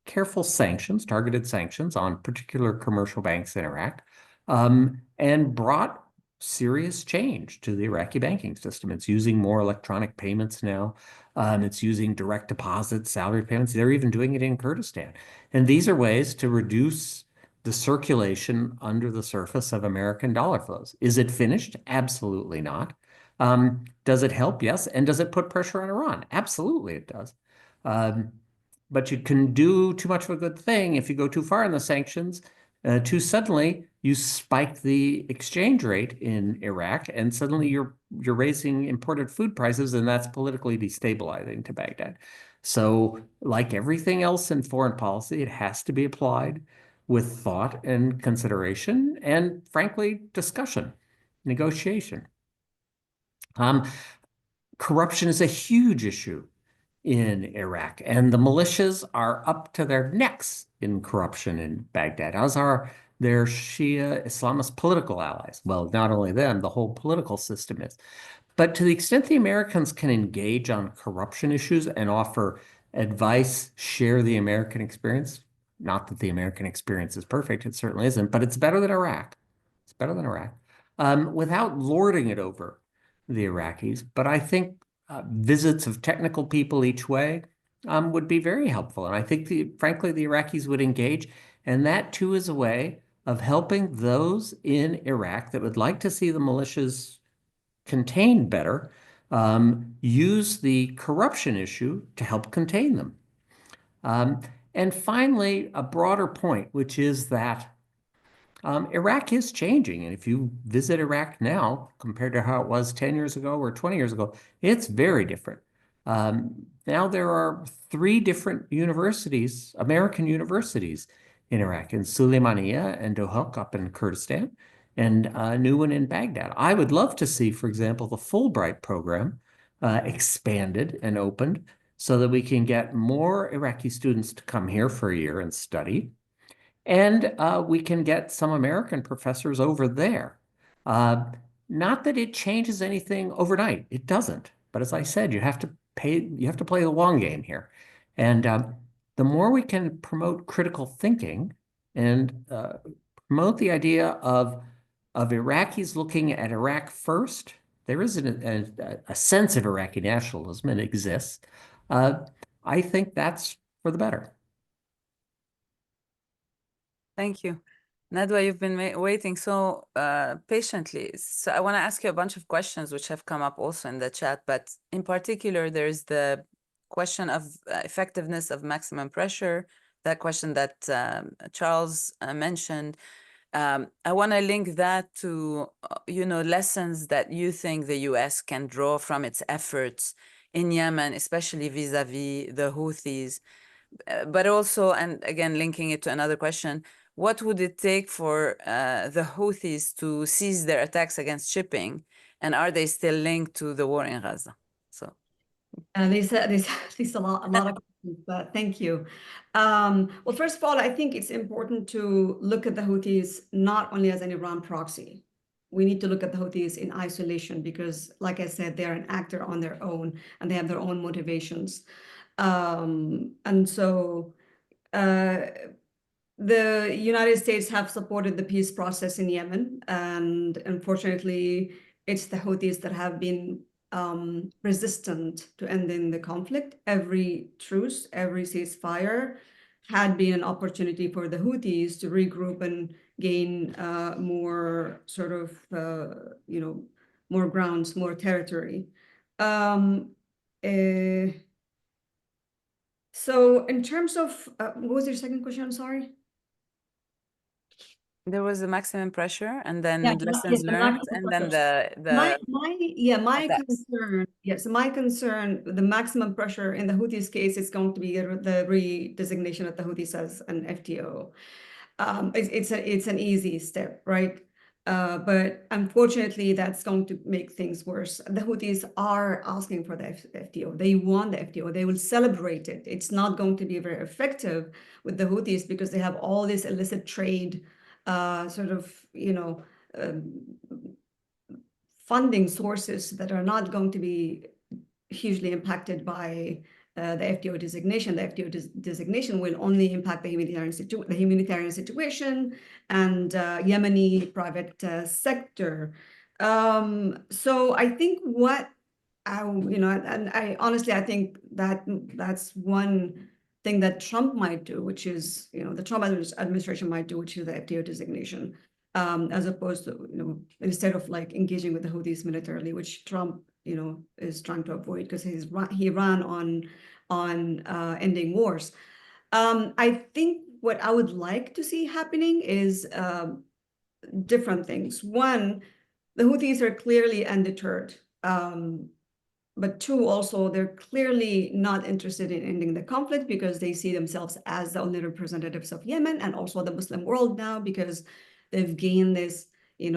careful sanctions, targeted sanctions on particular commercial banks in Iraq, and brought serious change to the Iraqi banking system. It's using more electronic payments now. It's using direct deposits, salary payments. They're even doing it in Kurdistan. And these are ways to reduce the circulation under the surface of American dollar flows. Is it finished? Absolutely not. Does it help? Yes. And does it put pressure on Iran? Absolutely it does. But you can do too much of a good thing if you go too far in the sanctions. Too suddenly, you spike the exchange rate in Iraq, and suddenly you're raising imported food prices, and that's politically destabilizing to Baghdad. So, like everything else in foreign policy, it has to be applied with thought and consideration, and frankly, discussion, negotiation. Corruption is a huge issue in Iraq, and the militias are up to their necks in corruption in Baghdad, as are their Shia Islamist political allies. Well, not only them, the whole political system is. But to the extent the Americans can engage on corruption issues and offer advice, share the American experience, not that the American experience is perfect, it certainly isn't, but it's better than Iraq. It's better than Iraq, without lording it over the Iraqis. But I think visits of technical people each way would be very helpful. And I think, frankly, the Iraqis would engage. And that, too, is a way of helping those in Iraq that would like to see the militias contained better, use the corruption issue to help contain them. And finally, a broader point, which is that Iraq is changing. And if you visit Iraq now, compared to how it was 10 years ago or 20 years ago, it's very different. Now there are 3 different universities, American universities in Iraq, in Suleimania and Dohuk up in Kurdistan, and a new one in Baghdad. I would love to see, for example, the Fulbright program expanded and opened so that we can get more Iraqi students to come here for a year and study. And we can get some American professors over there. Not that it changes anything overnight. It doesn't. But as I said, you have to play the long game here. And the more we can promote critical thinking and promote the idea of Iraqis looking at Iraq first, there is a sense of Iraqi nationalism, and it exists. I think that's for the better. Thank you. Nadwa, you've been waiting so patiently. So I want to ask you a bunch of questions which have come up also in the chat, but in particular, there's the question of effectiveness of maximum pressure, that question that Charles mentioned. I want to link that to, lessons that you think the US can draw from its efforts in Yemen, especially vis-a-vis the Houthis, but also, and again, linking it to another question, what would it take for the Houthis to cease their attacks against shipping? And are they still linked to the war in Gaza? So these a lot of questions, but thank you. Well, first of all, I think it's important to look at the Houthis not only as an Iran proxy. We need to look at the Houthis in isolation because, like I said, they're an actor on their own and they have their own motivations. And so the United States have supported the peace process in Yemen, and unfortunately, it's the Houthis that have been resistant to ending the conflict. Every truce, every ceasefire had been an opportunity for the Houthis to regroup and gain more sort of, more grounds, more territory. So in terms of, what was your second question? I'm sorry. There was the maximum pressure, and then Yeah, lessons the learned, maximum and then pressure. My attacks. concern, yes, my concern, the maximum pressure in the Houthis case is going to be the redesignation of the Houthis as an FTO. It's an easy step, right? But unfortunately, that's going to make things worse. The Houthis are asking for the FTO. They want the FTO. They will celebrate it. It's not going to be very effective with the Houthis because they have all this illicit trade, sort of, funding sources that are not going to be hugely impacted by the FTO designation. The FTO designation will only impact the humanitarian situation and Yemeni private sector. So I think I honestly, I think that's one thing that Trump might do, which is, the Trump administration might do, which is the FTO designation, as opposed to, instead of like engaging with the Houthis militarily, which Trump, is trying to avoid because he ran on ending wars. I think what I would like to see happening is different things. One, the Houthis are clearly undeterred. But two, also, they're clearly not interested in ending the conflict because they see themselves as the only representatives of Yemen and also the Muslim world now because they've gained this,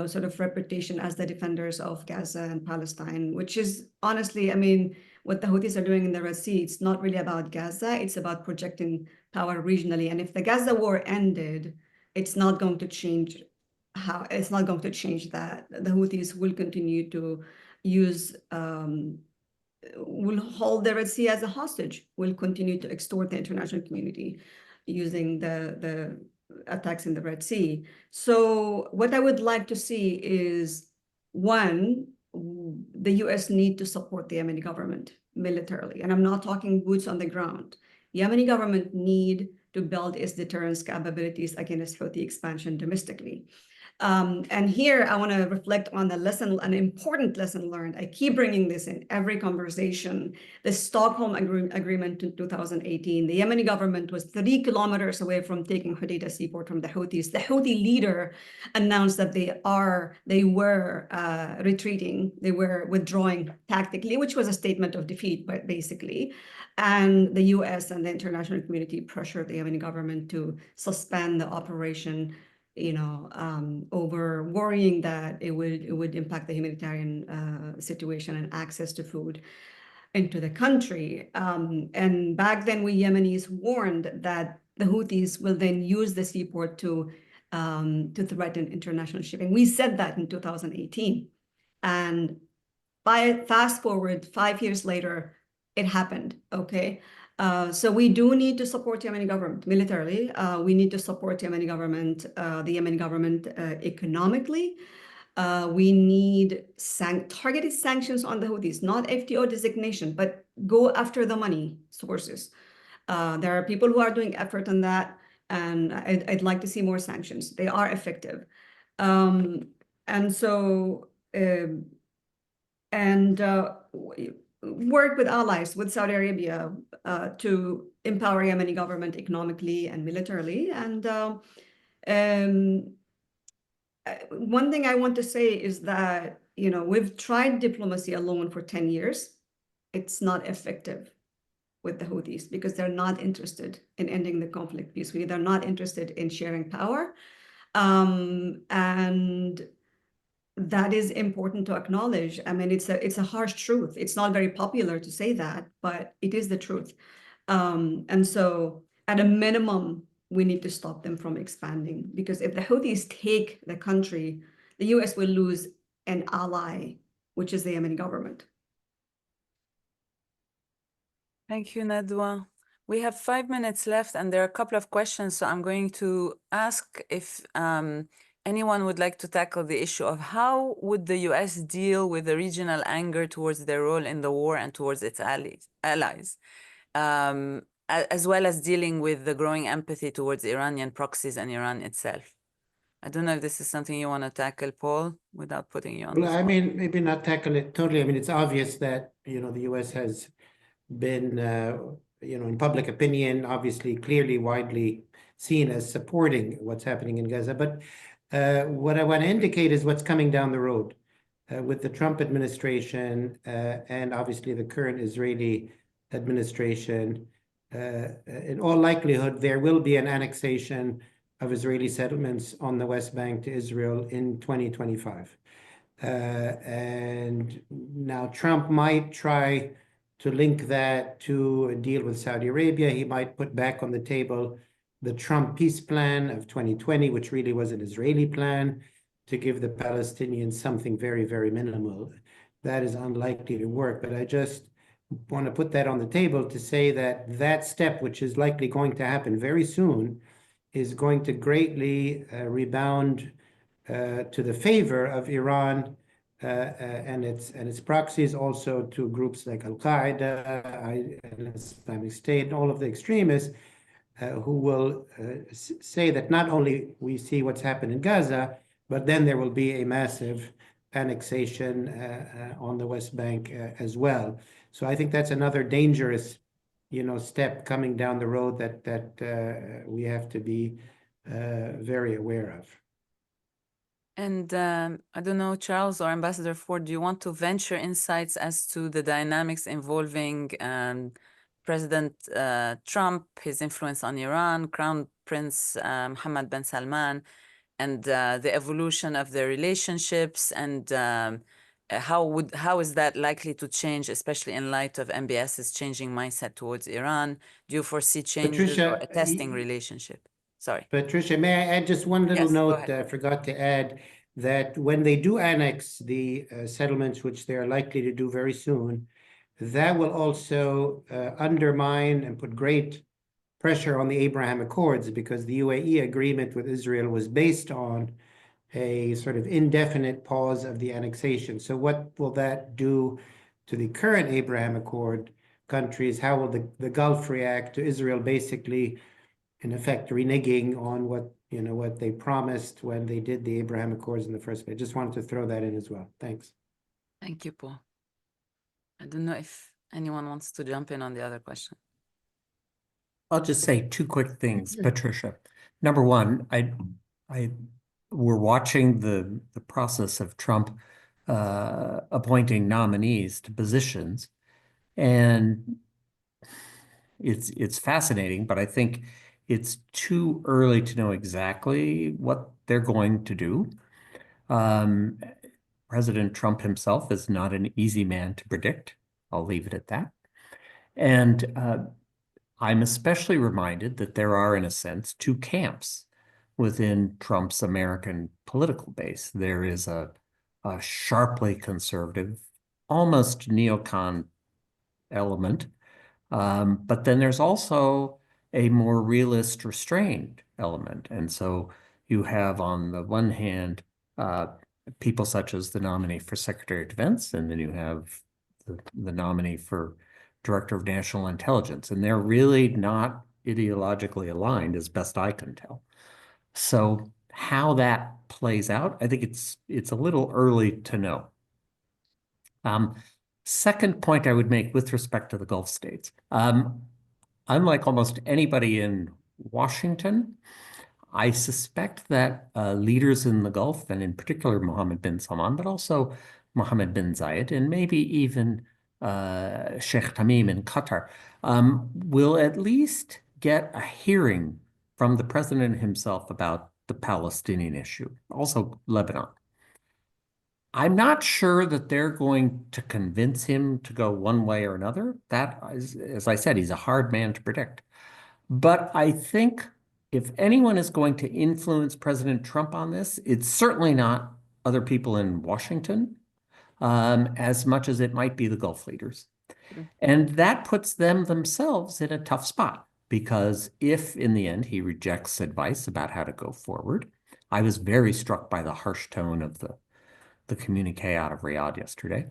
sort of reputation as the defenders of Gaza and Palestine, which is honestly, I mean, what the Houthis are doing in the Red Sea, it's not really about Gaza, it's about projecting power regionally. And if the Gaza war ended, it's not going to change that. The Houthis will continue to use, will hold the Red Sea as a hostage, will continue to extort the international community using the attacks in the Red Sea. So what I would like to see is, one, the US need to support the Yemeni government militarily. And I'm not talking boots on the ground. Yemeni government need to build its deterrence capabilities against Houthi expansion domestically. And here I want to reflect on an important lesson learned. I keep bringing this in every conversation. The Stockholm Agreement in 2018, the Yemeni government was 3 kilometers away from taking Hodeidah seaport from the Houthis. The Houthi leader announced that they were retreating, they were withdrawing tactically, which was a statement of defeat, but basically. And the US and the international community pressured the Yemeni government to suspend the operation, over worrying that it would impact the humanitarian situation and access to food into the country. And back then, we Yemenis warned that the Houthis will then use the seaport to threaten international shipping. We said that in 2018. And fast forward 5 years later, it happened, okay? So we do need to support the Yemeni government militarily. We need to support the Yemeni government economically. We need targeted sanctions on the Houthis, not FTO designation, but go after the money sources. There are people who are doing effort on that, and I'd like to see more sanctions. They are effective. And so, work with allies, with Saudi Arabia, to empower Yemeni government economically and militarily. And one thing I want to say is that, we've tried diplomacy alone for 10 years. It's not effective with the Houthis because they're not interested in ending the conflict peacefully. They're not interested in sharing power. And that is important to acknowledge. I mean, it's a harsh truth. It's not very popular to say that, but it is the truth. And so at a minimum, we need to stop them from expanding, because if the Houthis take the country, the US will lose an ally, which is the Yemeni government. Thank you, Nadwa. We have 5 minutes left, and there are a couple of questions. So I'm going to ask if anyone would like to tackle the issue of how would the US deal with the regional anger towards their role in the war and towards its allies. as well as dealing with the growing empathy towards Iranian proxies and Iran itself. I don't know if this is something you want to tackle, Paul, without putting you on the Well, I spot. mean, maybe not tackle it totally. I mean, it's obvious that, the US has been, in public opinion, obviously, clearly, widely seen as supporting what's happening in Gaza. But what I want to indicate is what's coming down the road with the Trump administration and obviously the current Israeli administration. In all likelihood, there will be an annexation of Israeli settlements on the West Bank to Israel in 2025. And now Trump might try to link that to a deal with Saudi Arabia. He might put back on the table the Trump peace plan of 2020, which really was an Israeli plan to give the Palestinians something very, very minimal. That is unlikely to work. But I just want to put that on the table to say that that step, which is likely going to happen very soon, is going to greatly rebound to the favor of Iran and its proxies, also to groups like Al-Qaeda and Islamic State, and all of the extremists who will say that not only we see what's happened in Gaza, but then there will be a massive annexation on the West Bank as well. So I think that's another dangerous, step coming down the road that we have to be very aware of. And I don't know, Charles or Ambassador Ford, do you want to venture insights as to the dynamics involving President Trump, his influence on Iran, Crown Prince Mohammed bin Salman, and the evolution of their relationships, and how is that likely to change, especially in light of MBS's changing mindset towards Iran? Do you foresee changes or a testing relationship? Sorry. Patricia, may I add just one little Yes, go note? ahead. I forgot to add that when they do annex the settlements, which they are likely to do very soon, that will also undermine and put great pressure on the Abraham Accords, because the UAE agreement with Israel was based on a sort of indefinite pause of the annexation. So what will that do to the current Abraham Accord countries? How will the Gulf react to Israel basically, in effect, reneging on what they promised when they did the Abraham Accords in the first place? Just wanted to throw that in as well. Thanks. Thank you, Paul. I don't know if anyone wants to jump in on the other question. I'll just say two quick things, Patricia. Number one, we're watching the process of Trump appointing nominees to positions, and it's fascinating, but I think it's too early to know exactly what they're going to do. President Trump himself is not an easy man to predict. I'll leave it at that. And I'm especially reminded that there are, in a sense, two camps within Trump's American political base. There is a sharply conservative, almost neocon element, but then there's also a more realist, restrained element. And so you have, on the one hand, people such as the nominee for Secretary of Defense, and then you have the nominee for Director of National Intelligence, and they're really not ideologically aligned, as best I can tell. So how that plays out, I think it's a little early to know. Second point I would make with respect to the Gulf states, unlike almost anybody in Washington, I suspect that leaders in the Gulf, and in particular Mohammed bin Salman, but also Mohammed bin Zayed, and maybe even Sheikh Tamim in Qatar, will at least get a hearing from the president himself about the Palestinian issue, also Lebanon. I'm not sure that they're going to convince him to go one way or another. That is, as I said, he's a hard man to predict. But I think if anyone is going to influence President Trump on this, it's certainly not other people in Washington, as much as it might be the Gulf leaders. And that puts them themselves in a tough spot, because if in the end he rejects advice about how to go forward, I was very struck by the harsh tone of the communique out of Riyadh yesterday.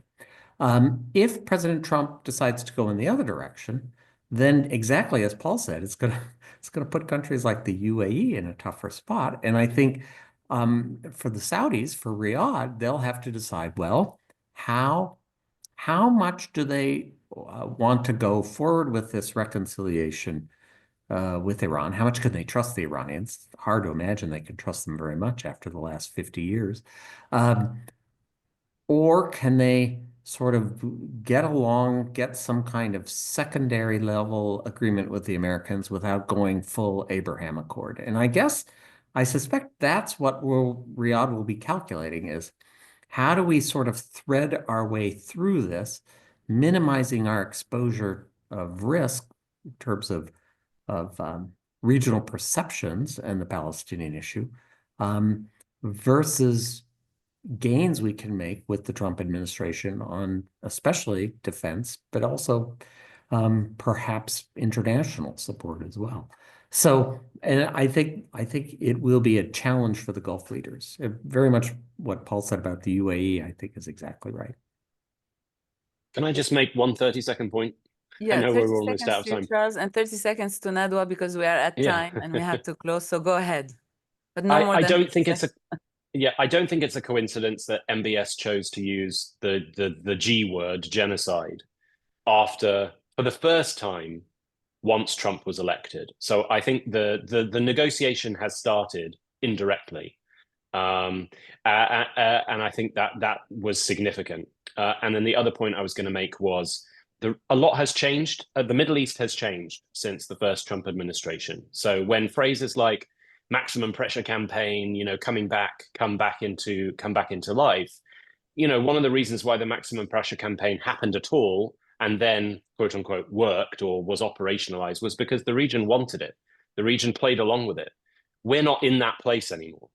If President Trump decides to go in the other direction, then exactly as Paul said, it's gonna put countries like the UAE in a tougher spot. And I think for the Saudis, for Riyadh, they'll have to decide, well, how much do they want to go forward with this reconciliation with Iran? How much can they trust the Iranians? Hard to imagine they can trust them very much after the last 50 years. Or can they sort of get along, get some kind of secondary level agreement with the Americans without going full Abraham Accord? And I suspect that's what Riyadh will be calculating is, how do we sort of thread our way through this, minimizing our exposure of risk in terms of regional perceptions and the Palestinian issue, versus gains we can make with the Trump administration on especially defense, but also perhaps international support as well. So, and I think it will be a challenge for the Gulf leaders. Very much what Paul said about the UAE, I think, is exactly right. Can I just make one 30-second point? Yeah, I know 30 we're almost out of seconds to you, time. Charles, and 30 seconds to Nadwa because we are at Yeah. time and we have to close. So go ahead, but no more I than don't 30 think it's seconds. I don't think it's a coincidence that MBS chose to use the G word, genocide, for the first time once Trump was elected. So I think the negotiation has started indirectly, and I think that was significant. And then the other point I was going to make was a lot has changed. The Middle East has changed since the first Trump administration. So when phrases like maximum pressure campaign, come back into life, one of the reasons why the maximum pressure campaign happened at all and then quote unquote worked or was operationalized was because the region wanted it. The region played along with it. We're not in that place anymore.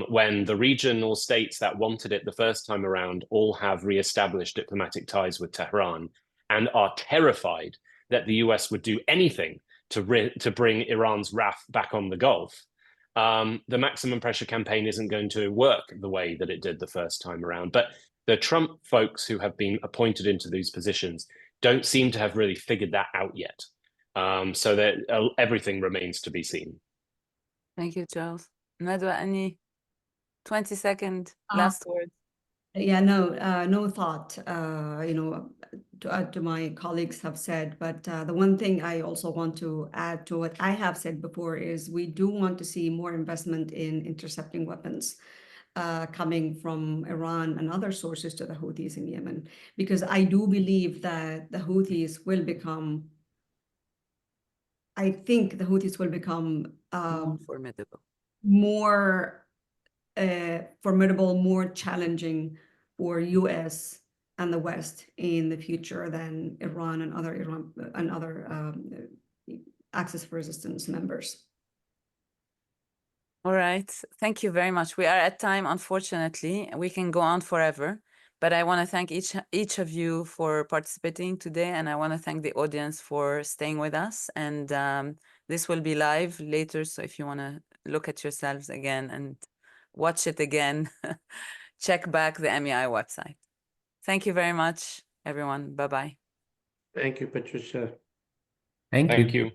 When the regional states that wanted it the first time around all have reestablished diplomatic ties with Tehran and are terrified that the US would do anything to bring Iran's wrath back on the Gulf, the maximum pressure campaign isn't going to work the way that it did the first time around. But the Trump folks who have been appointed into these positions don't seem to have really figured that out yet. So that everything remains to be seen. Thank you, Charles. Nadwa, any 20-second last word? Yeah, no thought, to add to my colleagues have said, but the one thing I also want to add to what I have said before is we do want to see more investment in intercepting weapons coming from Iran and other sources to the Houthis in Yemen, because I do believe that the Houthis will become, More formidable. more formidable, more challenging for US and the West in the future than Iran and other Axis of Resistance members. All right. Thank you very much. We are at time, unfortunately. We can go on forever, but I want to thank each of you for participating today, and I want to thank the audience for staying with us. And this will be live later, so if you want to look at yourselves again and watch it again, check back the MEI website. Thank you very much, everyone. Bye-bye. Thank you, Patricia. Thank you. Thank you.